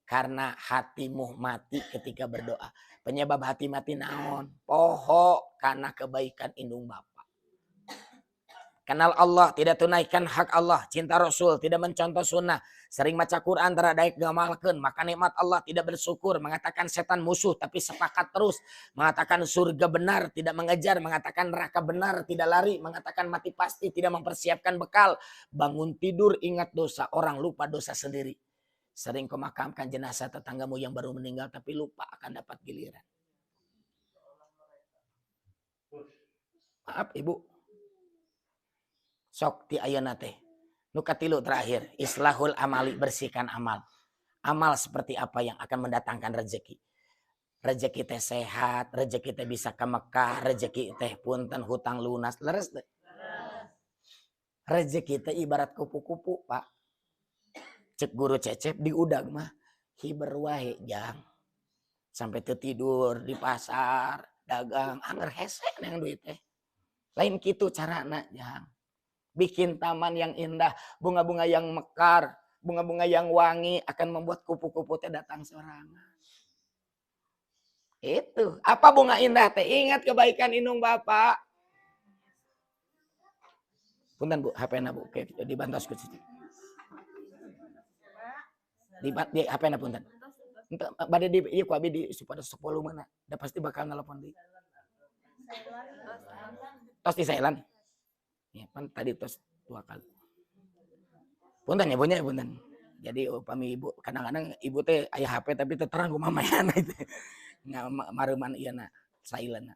S1: Karena hatimu mati ketika berdoa. Penyebab hati mati naon? Poho karena kebaikan indung bapa. kenal Allah, tidak tunaikan hak Allah, cinta Rasul, tidak mencontoh sunnah, sering baca Quran, teradaik gamalkeun, maka nikmat Allah tidak bersyukur, mengatakan setan musuh tapi sepakat terus, mengatakan surga benar tidak mengejar, mengatakan neraka benar tidak lari, mengatakan mati pasti tidak mempersiapkan bekal, bangun tidur ingat dosa orang, lupa dosa sendiri. Sering kau makamkan jenazah tetanggamu yang baru meninggal tapi lupa akan dapat giliran. Maaf ibu. Sok ti ayeuna teh. Nu katilu terakhir, islahul amali, bersihkan amal. Amal seperti apa yang akan mendatangkan rezeki? Rezeki teh sehat, rezeki teh bisa ke Mekah, rezeki teh punten hutang lunas, leres teh. Rezeki teh ibarat kupu-kupu, Pak. Cek guru Cecep di udag mah hiber wae jang. Sampai tidur di pasar, dagang, anger hese yang duit teh. Lain kitu carana jang. Bikin taman yang indah, bunga-bunga yang mekar, bunga-bunga yang wangi akan membuat kupu-kupu teh datang sorangan. Itu, apa bunga indah teh? Ingat kebaikan indung Bapak. Punten Bu, HP-na Bu, dibantos ku situ. Di HP-na punten. Bade di ieu ku abi di supaya 10 mana. Da pasti bakal nelpon deui. Tos di Thailand. Ya, kan tadi tos 2 kali. Punten ya punya punten. Jadi upami ibu kadang-kadang ibu teh aya HP tapi teu terang ku mamayana itu. Mareuman ieu na silent.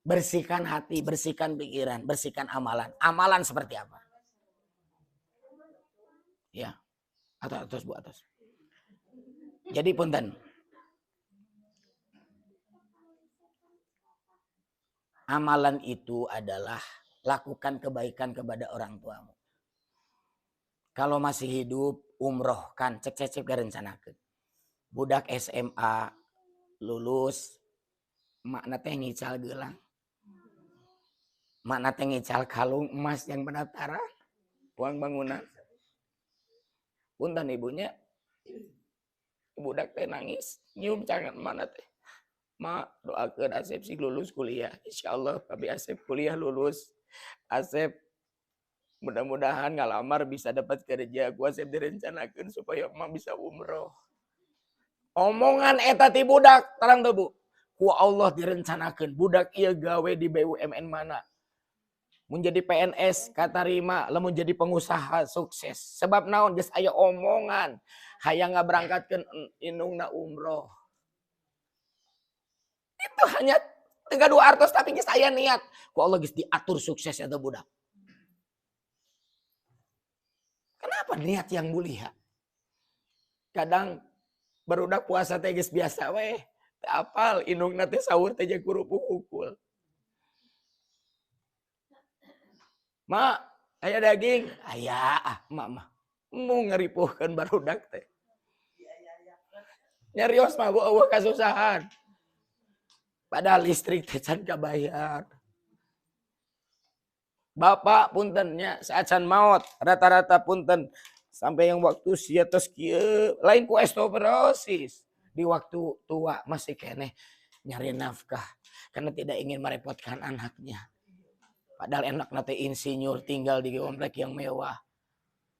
S1: Bersihkan hati, bersihkan pikiran, bersihkan amalan. Amalan seperti apa? Ya. Atas Bu, atas. Jadi punten. Amalan itu adalah lakukan kebaikan kepada orang tuamu. Kalau masih hidup, umrohkan, cek-cek garencanakeun. Budak SMA lulus, makna teh ngical gelang. Makna teh ngical kalung emas yang pendaftaran, uang bangunan. Punten ibunya, budak teh nangis, nyium tangan mana teh. Ma, doakeun Asep sih lulus kuliah. Insyaallah Abi Asep kuliah lulus. Asep mudah-mudahan ngalamar bisa dapat kerja. Ku Asep direncanakeun supaya emak bisa umroh. Omongan eta ti budak, terang teu Bu. Ku Allah direncanakeun budak ieu gawe di BUMN mana. Mun jadi PNS katarima, lamun jadi pengusaha sukses. Sebab naon geus aya omongan hayang ngaberangkatkeun indungna umroh. Itu hanya 3 artos tapi geus aya niat. Ku Allah geus diatur sukses eta budak. Kenapa niat yang mulia? Kadang barudak puasa teh geus biasa we. Teu apal indungna teh sahur teh jeung kerupuk hukul. Ma, aya daging? Aya, emak mah. Mau ngeripuhkeun barudak teh. Nyarios mah Bu eueuh kasusahan. Padahal listrik teh can kabayar. Bapak puntennya saat can maot rata-rata punten sampai yang waktu sia tos kieu lain ku osteoporosis. Di waktu tua masih keneh nyari nafkah karena tidak ingin merepotkan anaknya. Padahal enak nate insinyur tinggal di komplek yang mewah.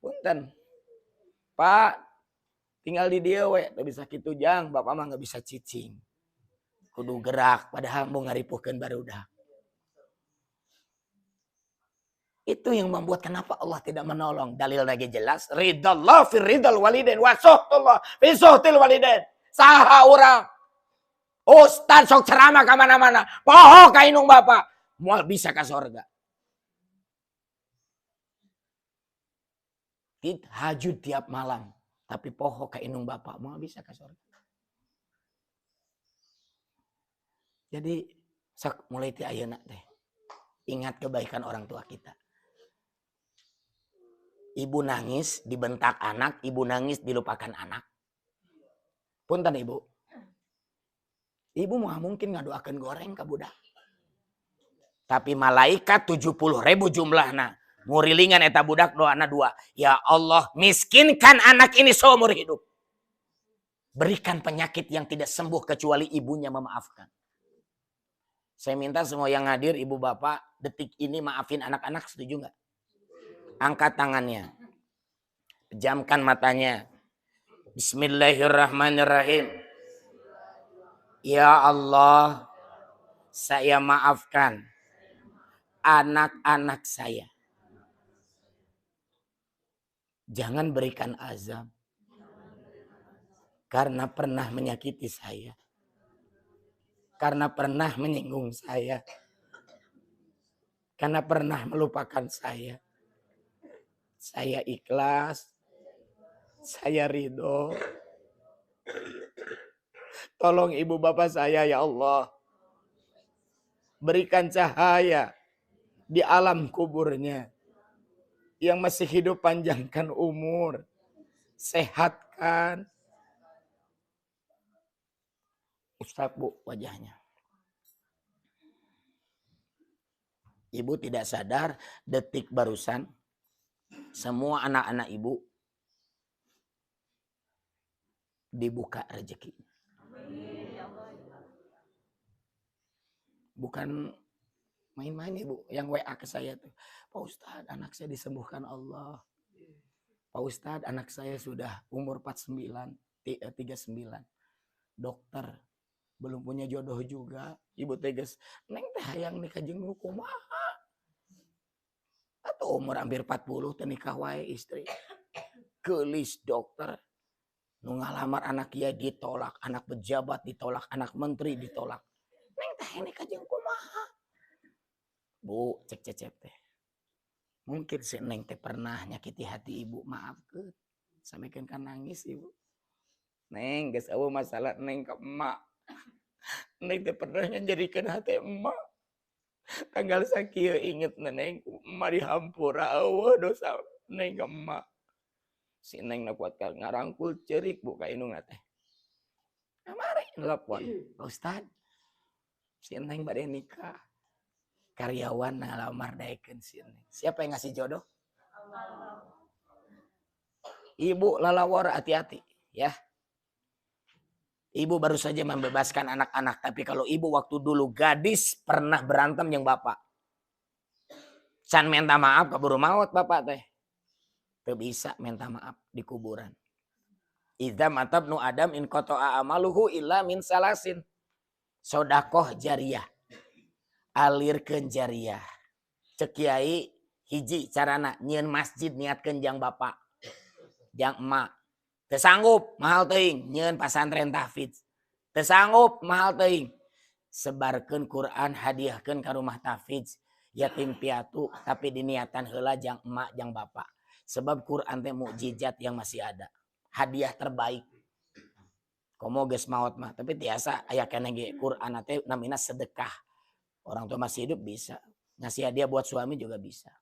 S1: Punten. Pak, tinggal di dia we, teu bisa kitu jang, Bapak mah enggak bisa cicing. Kudu gerak padahal mau ngaripuhkeun barudak. Itu yang membuat kenapa Allah tidak menolong. Dalil lagi jelas, ridallah fi ridal walidain wa suhtullah fi suhtil walidain. Saha urang ustaz sok ceramah ka mana-mana, poho ka indung Bapak, moal bisa ke surga. Hajud tiap malam, tapi poho ka indung Bapak, moal bisa ke surga. Jadi sok mulai ti ayeuna teh ingat kebaikan orang tua kita. Ibu nangis dibentak anak, ibu nangis dilupakan anak. Punten Ibu. Ibu mah mungkin ngadoakeun goreng ka budak. Tapi malaikat 70.000 jumlahna. Ngurilingan eta budak doana 2. Ya Allah, miskinkan anak ini seumur hidup. Berikan penyakit yang tidak sembuh kecuali ibunya memaafkan. Saya minta semua yang hadir, ibu bapak, detik ini maafin anak-anak, setuju nggak? Angkat tangannya. Pejamkan matanya. Bismillahirrahmanirrahim. Ya Allah, saya maafkan anak-anak saya. Jangan berikan azab karena pernah menyakiti saya. Karena pernah menyinggung saya. Karena pernah melupakan saya. Saya ikhlas. Saya ridho. Tolong ibu bapak saya ya Allah. Berikan cahaya di alam kuburnya. Yang masih hidup panjangkan umur. Sehatkan. Ustaz bu wajahnya. Ibu tidak sadar detik barusan. Semua anak-anak ibu dibuka rezekinya. Bukan main-main ibu. Yang WA ke saya tuh. Pak Ustadz anak saya disembuhkan Allah. Pak Ustadz anak saya sudah umur 39. Dokter. Belum punya jodoh juga. Ibu tegas. Neng teh hayang nikah jeung kumaha. Atau umur hampir 40 teh nikah wae istri. Gelis dokter. Nu ngalamar anak dia ditolak. Anak pejabat ditolak. Anak menteri ditolak. Neng teh nikah jeung kumaha. Bu, cek cecep teh. Mungkin si Neng teh pernah nyakiti hati ibu. Maafkeun. Samekeun kan nangis ibu. Neng, geus eueuh masalah Neng ke emak. Neng teh pernah njadikeun hati emak. Tanggal sakieu inget Neng emak dihampura eueuh dosa Neng ke emak. Si Neng na kuat ngarangkul ceurik bu ka indungna teh. Kamari nelpon. Pak Ustad. Si Neng bade nikah. Karyawan ngalamar daekeun si Neng. Siapa yang ngasih jodoh? Allah. Ibu lalawar hati-hati ya. Ibu baru saja membebaskan anak-anak. Tapi kalau ibu waktu dulu gadis pernah berantem yang bapak. Can minta maaf keburu maut bapak teh. Tuh bisa minta maaf di kuburan. Idza matabnu Adam in qata'a amaluhu illa min salasin. Sodakoh jariyah. Alirkeun jariyah. Cek kiai hiji carana nyieun masjid niatkeun jang bapak. Jang emak. Teu sanggup mahal teuing nyieun pasantren tahfidz. Teu sanggup mahal teuing sebarkeun Quran hadiahkeun ka rumah tahfidz yatim piatu tapi diniatan heula jang emak jang bapak. Sebab Quran teh mukjizat yang masih ada. Hadiah terbaik. Komo geus maot mah tapi tiasa aya keneh ge Quran teh namina sedekah. Orang tua masih hidup bisa. Ngasih hadiah buat suami juga bisa.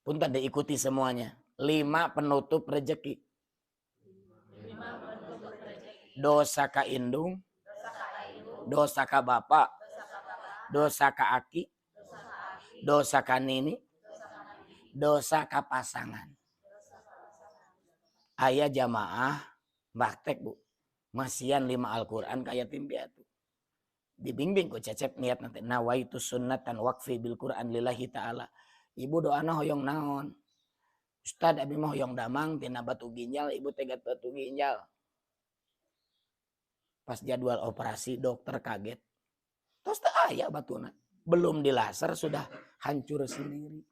S1: Punten diikuti semuanya. 5 penutup rezeki. Dosa ka indung. Dosa ka bapak. Dosa ka aki. Dosa ka nini. Dosa ka pasangan. Aya jamaah praktek bu. Masian 5 Al-Quran ka yatim piatu. Dibimbing ku cecep niat nanti nawaitu sunnatan waqfi bil Quran lillahi ta'ala. Ibu doana hoyong naon? Ustad abi mah hoyong damang tina batu ginjal, ibu tegat batu ginjal. Pas jadwal operasi dokter kaget. Tos teu aya batuna. Belum dilaser sudah hancur sendiri.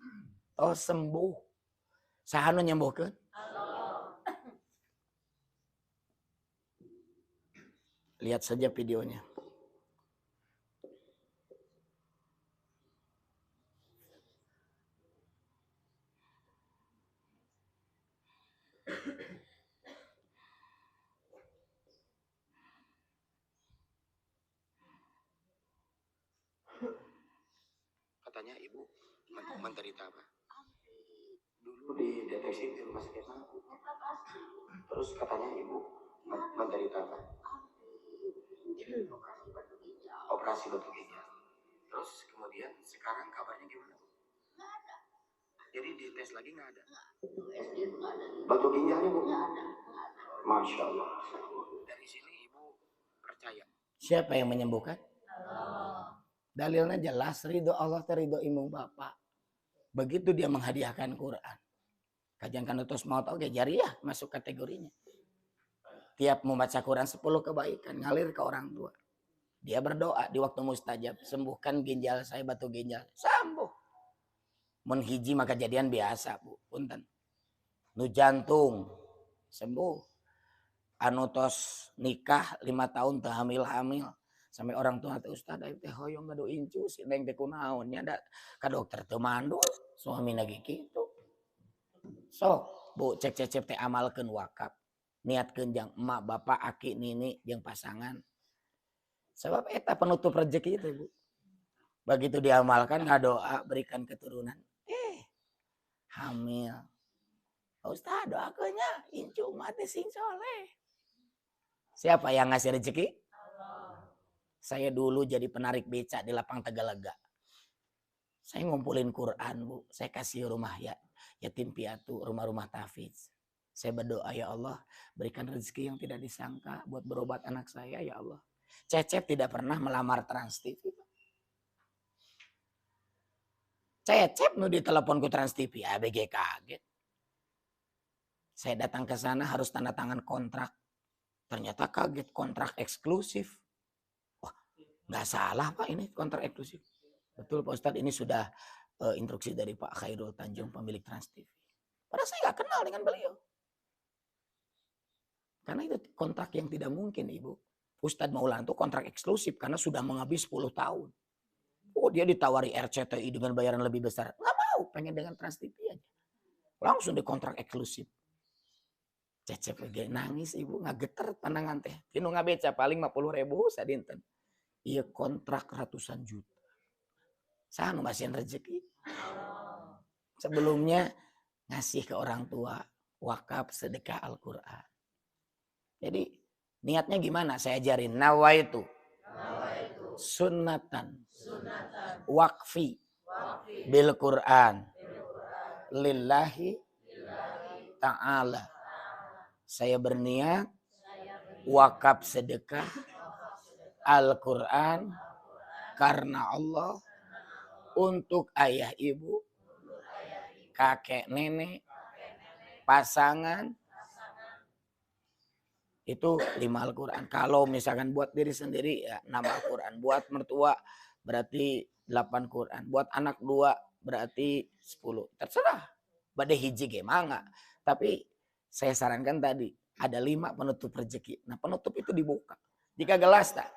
S1: Oh sembuh. Saha nu nyembuhkeun? Allah. Lihat saja videonya. Katanya ibu menderita apa? Dulu di deteksi di rumah sakit mana? Terus katanya ibu menderita apa? Operasi batu ginjal. Terus kemudian sekarang kabarnya gimana bu? Jadi di tes lagi nggak ada? Batu ginjalnya bu? Masya Allah. Dari sini ibu percaya. Siapa yang menyembuhkan? Allah. Dalilnya jelas, ridho Allah teh ridho imung bapak. Begitu dia menghadiahkan Quran. Kajian kanutus maut oke jariah masuk kategorinya. Tiap membaca Quran 10 kebaikan ngalir ke orang tua. Dia berdoa di waktu mustajab, sembuhkan ginjal saya, batu ginjal. Sembuh. Mun hiji maka kejadian biasa, Bu. Punten. Nu jantung sembuh. Anu tos nikah 5 tahun teu hamil-hamil. Sampai orang tua teh Ustaz aing teh hoyong ngadu incu si neng teh kunaon nya da ka dokter teu mandul suamina ge kitu. Sok Bu cek cecep teh amalkeun wakaf. Niatkeun jang emak bapak aki nini jeung pasangan. Sebab eta penutup rezeki itu Bu. Begitu diamalkan ngadoa berikan keturunan. Hamil. Ustaz doakeun nya incu mati sing soleh. Siapa yang ngasih rezeki? Saya dulu jadi penarik beca di lapang Tagalaga. Saya ngumpulin Quran, Bu. Saya kasih rumah yatim piatu, rumah-rumah tahfiz. Saya berdoa, ya Allah, berikan rezeki yang tidak disangka buat berobat anak saya, ya Allah. Cecep tidak pernah melamar Trans TV. Cecep nu ditelepon ku Trans TV, ABG kaget. Saya datang ke sana harus tanda tangan kontrak. Ternyata kaget, kontrak eksklusif. Nggak salah Pak, ini kontrak eksklusif. Betul Pak Ustadz, ini sudah instruksi dari Pak Khairul Tanjung, pemilik Trans TV. Padahal saya nggak kenal dengan beliau. Karena itu kontrak yang tidak mungkin Ibu. Ustadz Maulana itu kontrak eksklusif karena sudah menghabis 10 tahun. Oh dia ditawari RCTI dengan bayaran lebih besar. Nggak mau, pengen dengan Trans TV aja. Langsung di kontrak eksklusif. Cecep lagi nangis Ibu, ngageter pandangan teh. Tinu ngabeca paling 50.000 sadinten. Iya kontrak ratusan juta. Saya ngasihin rezeki. Sebelumnya ngasih ke orang tua wakaf sedekah Al-Quran. Jadi niatnya gimana? Saya ajarin. Nawaitu. Sunnatan. Wakfi. Bil Quran. Lillahi ta'ala. Saya berniat wakaf sedekah Al-Quran karena Allah untuk ayah ibu, kakek nenek, pasangan, itu 5 Al-Quran. Kalau misalkan buat diri sendiri ya 6 Al-Quran. Buat mertua berarti 8 Quran. Buat anak 2 berarti 10. Terserah. Bade hiji ge mangga. Tapi saya sarankan tadi ada 5 penutup rezeki. Nah penutup itu dibuka. Jika gelas tak.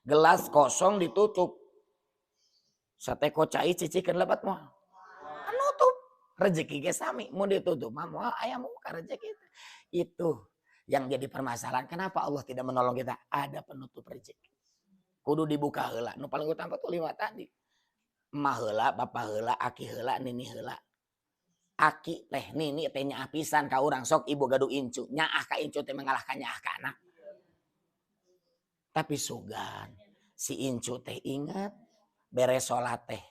S1: Gelas kosong ditutup. Sate kocai cicikeun lebat moal. Nutup. Rezeki ge sami mau ditutup mah moal aya muka rezeki. Itu yang jadi permasalahan. Kenapa Allah tidak menolong kita? Ada penutup rezeki. Kudu dibuka heula. Nu paling utama tuh 5 tadi. Emah heula, bapak heula, aki heula, nini heula. Aki teh nini teh nyaah pisan ka urang sok ibu gaduh incu. Nyaah ka incu teh mengalahkan nyaah ka anak. Tapi sugan si incu teh ingat beres salat teh.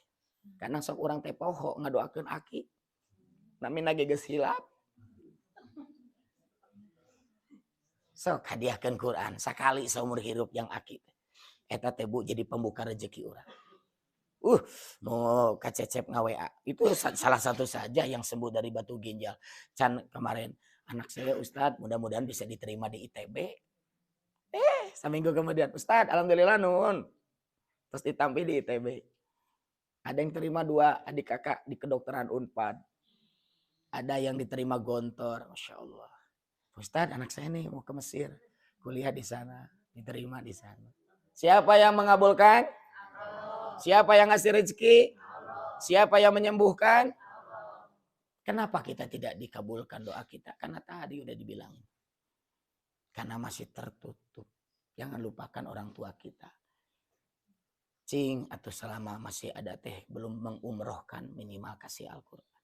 S1: Kadang sok urang teh poho ngadoakeun aki. Namina geus hilap. Sok hadiahkeun Quran sakali seumur hirup yang aki. Eta teh Bu jadi pembuka rezeki urang. Mau kacecep ngawa. Itu salah satu saja yang sembuh dari batu ginjal. Can kemarin anak saya Ustadz mudah-mudahan bisa diterima di ITB. Seminggu kemudian Ustadz alhamdulillah nun. Terus ditampi di ITB. Ada yang terima 2 adik kakak di kedokteran Unpad. Ada yang diterima Gontor. Masya Allah. Ustadz anak saya nih mau ke Mesir. Kuliah di sana. Diterima di sana. Siapa yang mengabulkan? Siapa yang ngasih rezeki? Siapa yang menyembuhkan? Kenapa kita tidak dikabulkan doa kita? Karena tadi udah dibilangin. Karena masih tertutup. Jangan lupakan orang tua kita. Cing atau selama masih ada teh belum mengumrohkan minimal kasih Al-Quran.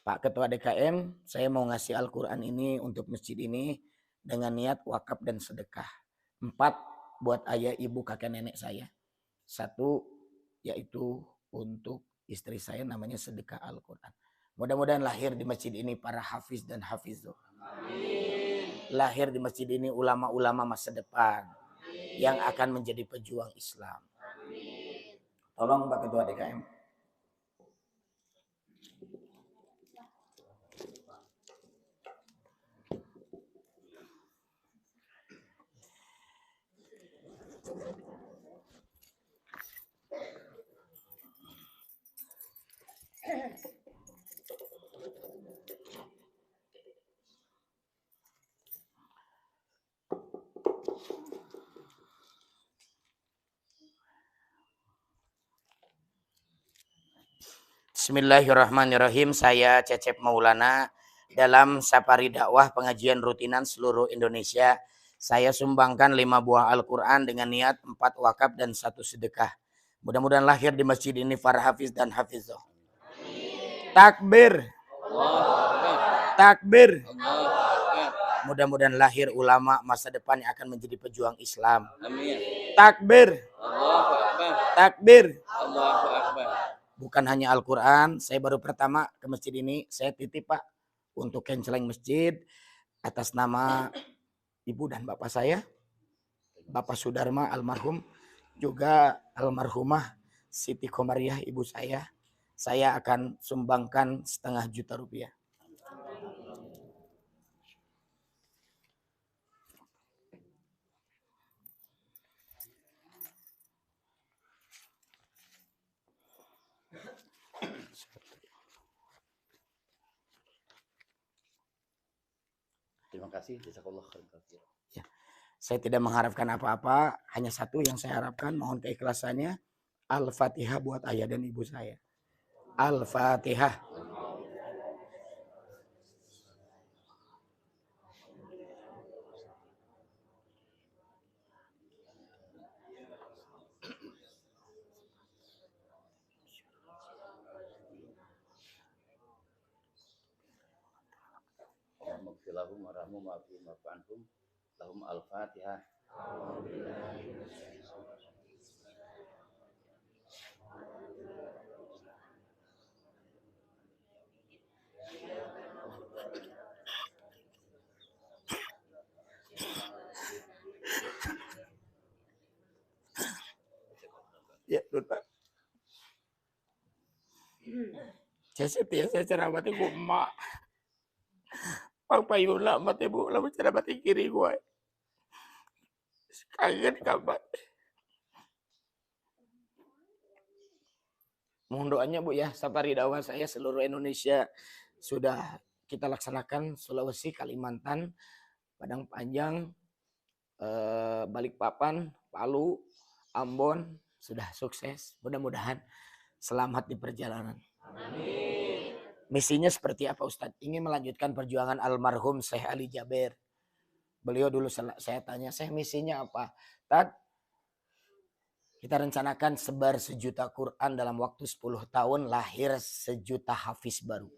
S1: Pak Ketua DKM, saya mau ngasih Al-Quran ini untuk masjid ini dengan niat wakaf dan sedekah. 4 buat ayah, ibu, kakek, nenek saya. 1 yaitu untuk istri saya namanya sedekah Al-Quran. Mudah-mudahan lahir di masjid ini para hafiz dan hafizah. Lahir di masjid ini ulama-ulama masa depan yang akan menjadi pejuang Islam. Tolong Pak Ketua DKM. Bismillahirrahmanirrahim. Saya Cecep Maulana. Dalam Safari Dakwah Pengajian Rutinan seluruh Indonesia, saya sumbangkan 5 buah Al-Quran dengan niat 4 wakaf dan 1 sedekah. Mudah-mudahan lahir di masjid ini para hafiz dan hafizah. Takbir. Takbir. Mudah-mudahan lahir ulama masa depan yang akan menjadi pejuang Islam.
S3: Amin.
S1: Takbir.
S3: Allahu Akbar.
S1: Takbir.
S3: Allahu Akbar.
S1: Bukan hanya Al-Quran, saya baru pertama ke masjid ini, saya titip Pak untuk canceling masjid atas nama ibu dan bapak saya, Bapak Sudarma almarhum, juga almarhumah Siti Komariah ibu saya akan sumbangkan 500 juta rupiah.
S3: Terima kasih. Jazakallah khairan katsir.
S1: Ya. Saya tidak mengharapkan apa-apa, hanya satu yang saya harapkan, mohon keikhlasannya. Al-Fatihah buat ayah dan ibu saya. Al-Fatihah.
S3: Lahum warahmu ma'afim ma'afanhum lahum al-fatihah.
S1: Ya, Pak. Saya setia, saya ceramati ku emak. Pang payuna mati bu, lalu ceramati kiri gue. Kangen kabar. Mohon doanya Bu ya, safari dakwah saya seluruh Indonesia sudah kita laksanakan, Sulawesi, Kalimantan, Padang Panjang, Balikpapan, Palu, Ambon sudah sukses. Mudah-mudahan selamat di perjalanan. Amin. Misinya seperti apa Ustadz? Ingin melanjutkan perjuangan almarhum Syekh Ali Jaber. Beliau dulu saya tanya, Syekh misinya apa? Tad, kita rencanakan sebar 1 juta Quran dalam waktu 10 tahun, lahir 1 juta hafiz baru.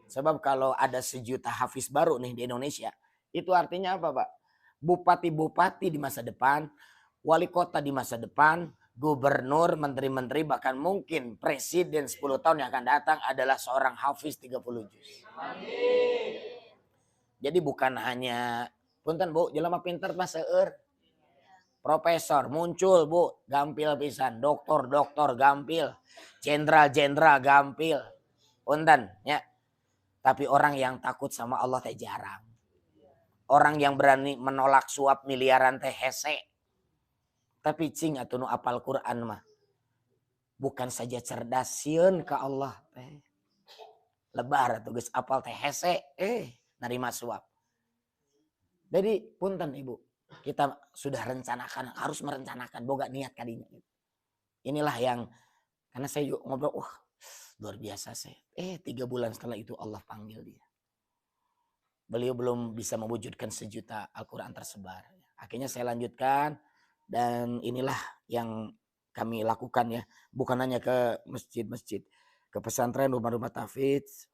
S1: Sebab kalau ada 1 juta hafiz baru nih di Indonesia, itu artinya apa Pak? Bupati-bupati di masa depan, wali kota di masa depan, gubernur, menteri-menteri, bahkan mungkin presiden 10 tahun yang akan datang adalah seorang hafiz 30 juz. Amin. Jadi bukan hanya, punten Bu, jelema pinter mah seueur. Profesor muncul Bu, gampil pisan, doktor gampil, jenderal gampil. Punten ya. Tapi orang yang takut sama Allah teh jarang. Orang yang berani menolak suap miliaran teh hese. Tapi cing atuh nu apal Quran mah. Bukan saja cerdas, sieun ka Allah teh. Lebar atuh geus apal teh hese, narima suap. Jadi punten Ibu, kita sudah rencanakan, harus merencanakan, boga niat kadinya. Inilah yang, karena saya ngobrol, luar biasa saya. 3 bulan setelah itu Allah panggil dia. Beliau belum bisa mewujudkan 1 juta Al-Quran tersebar. Akhirnya saya lanjutkan, dan inilah yang kami lakukan ya. Bukan hanya ke masjid-masjid, ke pesantren, rumah-rumah tahfidz.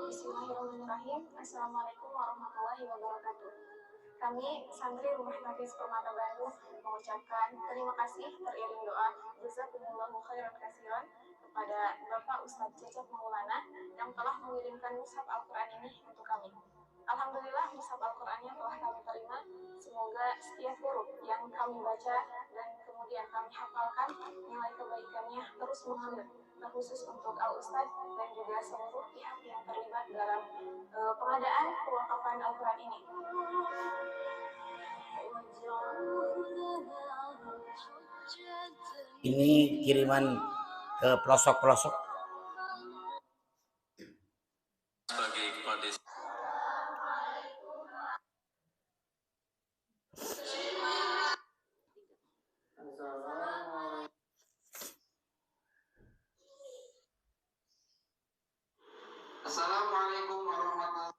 S4: Bismillahirrahmanirrahim. Assalamualaikum warahmatullahi wabarakatuh. Kami santri Rumah Hafiz Permata Bandung mengucapkan terima kasih teriring doa jazakumullahu khairan katsiran kepada Bapak Ustadz Cecep Maulana yang telah mengirimkan mushaf Al-Quran ini untuk kami. Alhamdulillah mushaf Al-Qurannya telah kami terima. Semoga setiap huruf yang kami baca dan kemudian kami hafalkan, nilai kebaikannya terus mengalir, terkhusus untuk Al-Ustadz dan juga seluruh pihak yang terlibat dalam pengadaan pewakafan Al-Quran ini.
S1: Ini kiriman ke pelosok-pelosok.
S5: Assalamualaikum warahmatullahi wabarakatuh.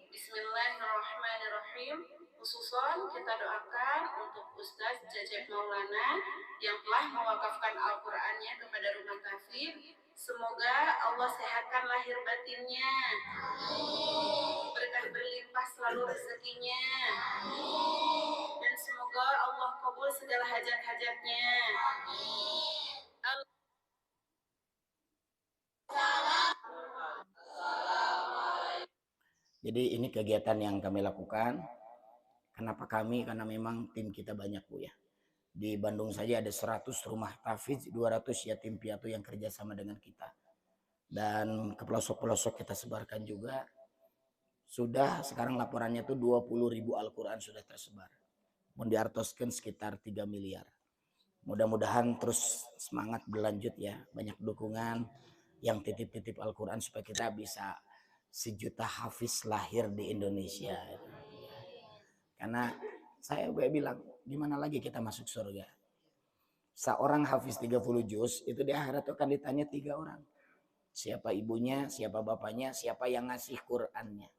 S5: Bismillahirrahmanirrahim. Khususon kita doakan untuk Ustadz Cecep Maulana yang telah mewakafkan Al-Qur'annya kepada Rumah Tahfidz. Semoga Allah sehatkan lahir batinnya, berkah berlimpah selalu rezekinya, dan semoga Allah kabul segala hajat-hajatnya.
S1: Jadi ini kegiatan yang kami lakukan. Kenapa kami? Karena memang tim kita banyak, Bu ya. Di Bandung saja ada 100 rumah tahfidz, 200 yatim piatu yang kerjasama dengan kita. Dan ke pelosok-pelosok kita sebarkan juga. Sudah sekarang laporannya tuh 20.000 Al-Quran sudah tersebar. Mendiartoskan sekitar 3 miliar. Mudah-mudahan terus semangat berlanjut ya. Banyak dukungan yang titip-titip Al-Quran supaya kita bisa 1 juta hafiz lahir di Indonesia. Karena saya bilang, gimana lagi kita masuk surga? Seorang hafiz 30 juz, itu di akhirat akan ditanya 3 orang. Siapa ibunya, siapa bapaknya, siapa yang ngasih Qur'annya.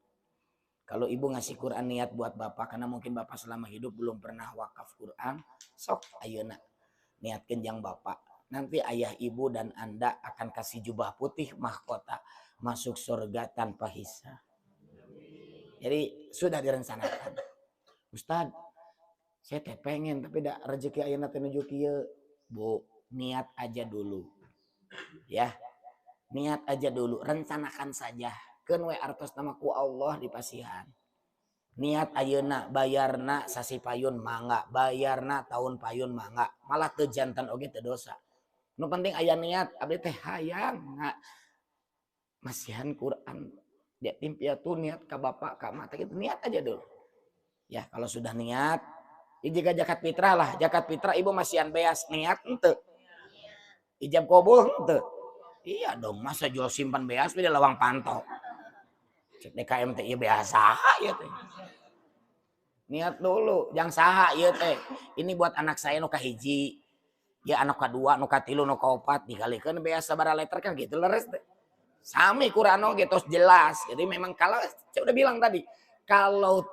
S1: Kalau ibu ngasih Qur'an niat buat bapak, karena mungkin bapak selama hidup belum pernah wakaf Qur'an, sok ayeuna niatkeun jang bapak. Nanti ayah ibu dan Anda akan kasih jubah putih mahkota masuk surga tanpa hisab. Jadi sudah direncanakan. Ustad, saya teh pengen tapi dak rezeki ayeuna teh nuju kieu. Bu, niat aja dulu. Ya. Niat aja dulu, rencanakan saja. Keun we artos nama ku Allah di pasihan. Niat ayeuna bayarna sasi payun mangga, bayarna tahun payun mangga. Malah teu janten oge teu dosa. Nu penting aya niat, abdi teh hayang masihan Quran. Dia timpiatu niat ka bapak ka mata gitu, niat aja dulu. Ya, kalau sudah niat, jika zakat fitrah lah, zakat fitrah ibu masihan beas niat ente. Ijab kabul ente. Iya dong, masa jual simpan beas di lawang pantau. Cek DKM teh ieu biasa ya teh. Niat dulu, jangan saha ieu teh. Ini buat anak saya nu kahiji. Ya anak kedua, nu katilu, nu kaopat dikalikeun beas sabaraha letter kan gitu leres teh. Sami Quran oge tos jelas. Jadi memang kalau saya udah bilang tadi, kalau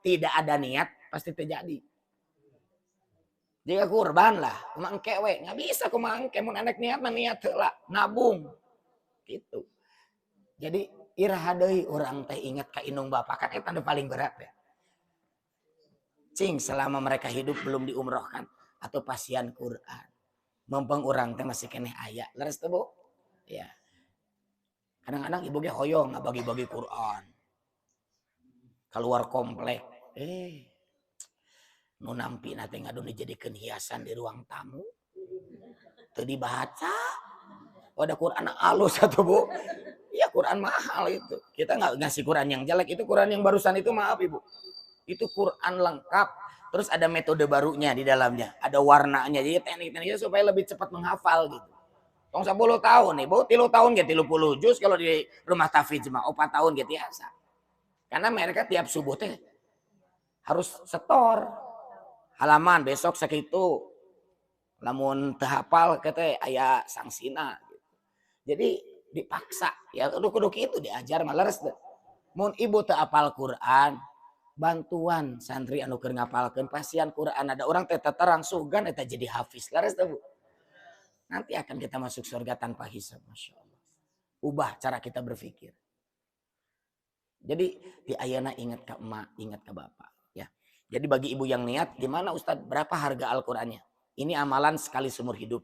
S1: tidak ada niat pasti terjadi. Jika kurban lah, kumangke we, nggak bisa kumangke mun anak niat mah niat heula, nabung. Gitu. Jadi iraha deui urang teh ingat ka indung bapak kan eta nu paling berat ya. Cing selama mereka hidup belum diumrohkan atau pasian Quran. Mumpung urang teh masih keneh aya, leres teh Bu? Ya. Kadang-kadang ibu ge hoyong bagi-bagi Quran. Keluar komplek. Nu nampi nate ngadon dijadikeun hiasan di ruang tamu. Teu dibaca. Oh, ada Quran alus atuh Bu. Iya Quran mahal itu. Kita nggak ngasih Quran yang jelek, itu Quran yang barusan itu maaf Ibu. Itu Quran lengkap. Terus ada metode barunya di dalamnya, ada warnanya. Jadi teknik-tekniknya supaya lebih cepat menghafal gitu. Tong 10 tahun nih, Bu, 3 tahun ge 30 juz kalau di rumah tahfidz mah 4 tahun ge biasa. Karena mereka tiap subuh teh harus setor halaman besok sakitu. Lamun teu hafal teh aya sangsina gitu. Jadi dipaksa ya kudu-kudu kitu diajar mah leres teh. Mun ibu teu hafal Quran, bantuan santri anu keur ngapalkeun pasian Quran. Ada orang teh terang sugan eta jadi hafiz. Laras teh Bu. Nanti akan kita masuk surga tanpa hisab, Masya Allah. Ubah cara kita berpikir. Jadi di ayana ingat ke emak, ingat ke bapak. Ya. Jadi bagi ibu yang niat, gimana Ustadz berapa harga Al-Qurannya? Ini amalan sekali seumur hidup.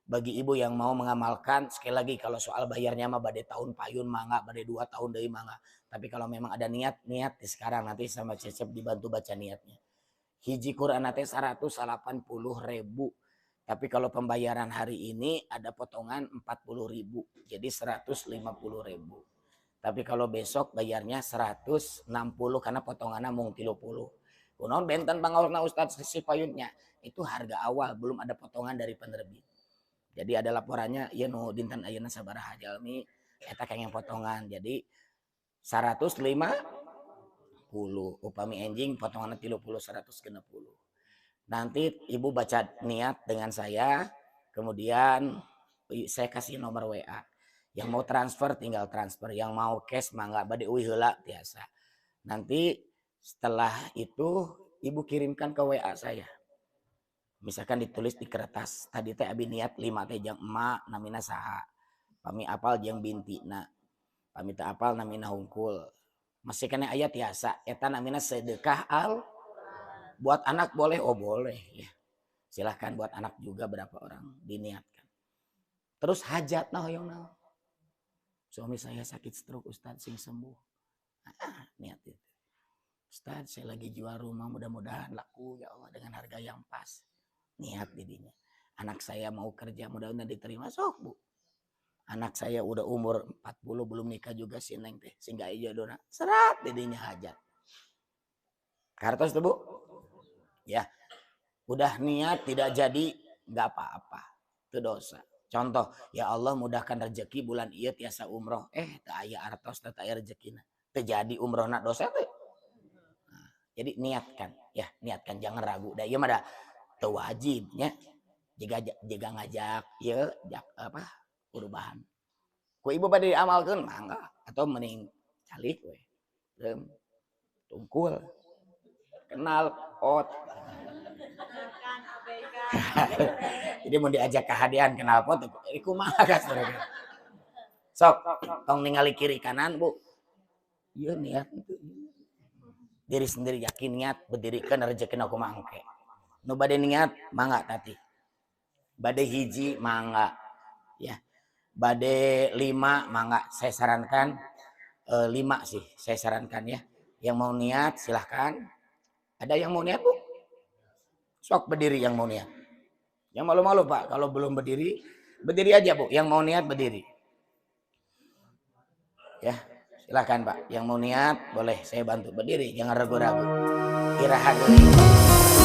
S1: Bagi ibu yang mau mengamalkan, sekali lagi kalau soal bayarnya mah badai tahun payun mangga, badai 2 tahun dari mangga. Tapi kalau memang ada niat di sekarang nanti sama Cecep dibantu baca niatnya. Hiji Quran nanti 180.000. Tapi kalau pembayaran hari ini ada potongan 40.000. Jadi 150.000. Tapi kalau besok bayarnya 160 karena potongannya mung 30. Kunaon benten pangaurna Ustadz si payunnya. Itu harga awal, belum ada potongan dari penerbit. Jadi ada laporannya, ya no dinten ayeuna sabaraha jalmi eta kenging potongan. Jadi 150 upami enjing potonganna 30 160. Nanti ibu baca niat dengan saya, kemudian saya kasih nomor WA. Yang mau transfer tinggal transfer, yang mau cash mangga bade euy heula biasa. Nanti setelah itu ibu kirimkan ke WA saya. Misalkan ditulis di kertas, tadi teh abi niat 5 teh jeung emak namina saha. Pami apal jeung bintina. Pami teu apal namina hungkul. Masih kena ayat tiasa, eta namina sedekah al. Buat anak boleh, oh boleh ya. Silahkan buat anak juga berapa orang diniatkan. Terus hajat nah hoyong naon. Suami saya sakit stroke Ustadz sing sembuh. Niat itu. Ustadz saya lagi jual rumah mudah-mudahan laku ya Allah dengan harga yang pas. Niat didinya. Anak saya mau kerja mudah-mudahan diterima sok Bu. Anak saya udah umur 40 belum nikah juga si Neng teh. Sehingga jodohna serat didinya hajat. Kartos tuh Bu. Ya. Udah niat tidak jadi nggak apa-apa. Itu dosa. Contoh, ya Allah mudahkan rezeki bulan ieu tiasa umroh. Teu aya artos teu aya rezekina. Teu jadi umrohna dosa teh. Nah, jadi niatkan, ya, niatkan jangan ragu. Da ieu mah da teu wajibnya. Jika ngajak ieu apa? Perubahan. Ku ibu bade diamalkeun mangga atau mending calik we. Tungkul. Kenal pot. Jadi mau diajak kehadian kenal pot iku mah gas mereka. Sok tong ningali kiri kanan Bu. Ieu niat itu. Diri sendiri yakin niat berdirikan rezekina kumaha engke. Nu bade niat mangga tati. Bade hiji mangga ya. Bade 5 mangga saya sarankan 5 sih saya sarankan ya. Yang mau niat silahkan. Ada yang mau niat Bu? Sok berdiri yang mau niat. Yang malu-malu Pak, kalau belum berdiri, berdiri aja Bu. Yang mau niat berdiri. Ya, silakan Pak. Yang mau niat boleh saya bantu berdiri, jangan ragu-ragu. Iraha deui.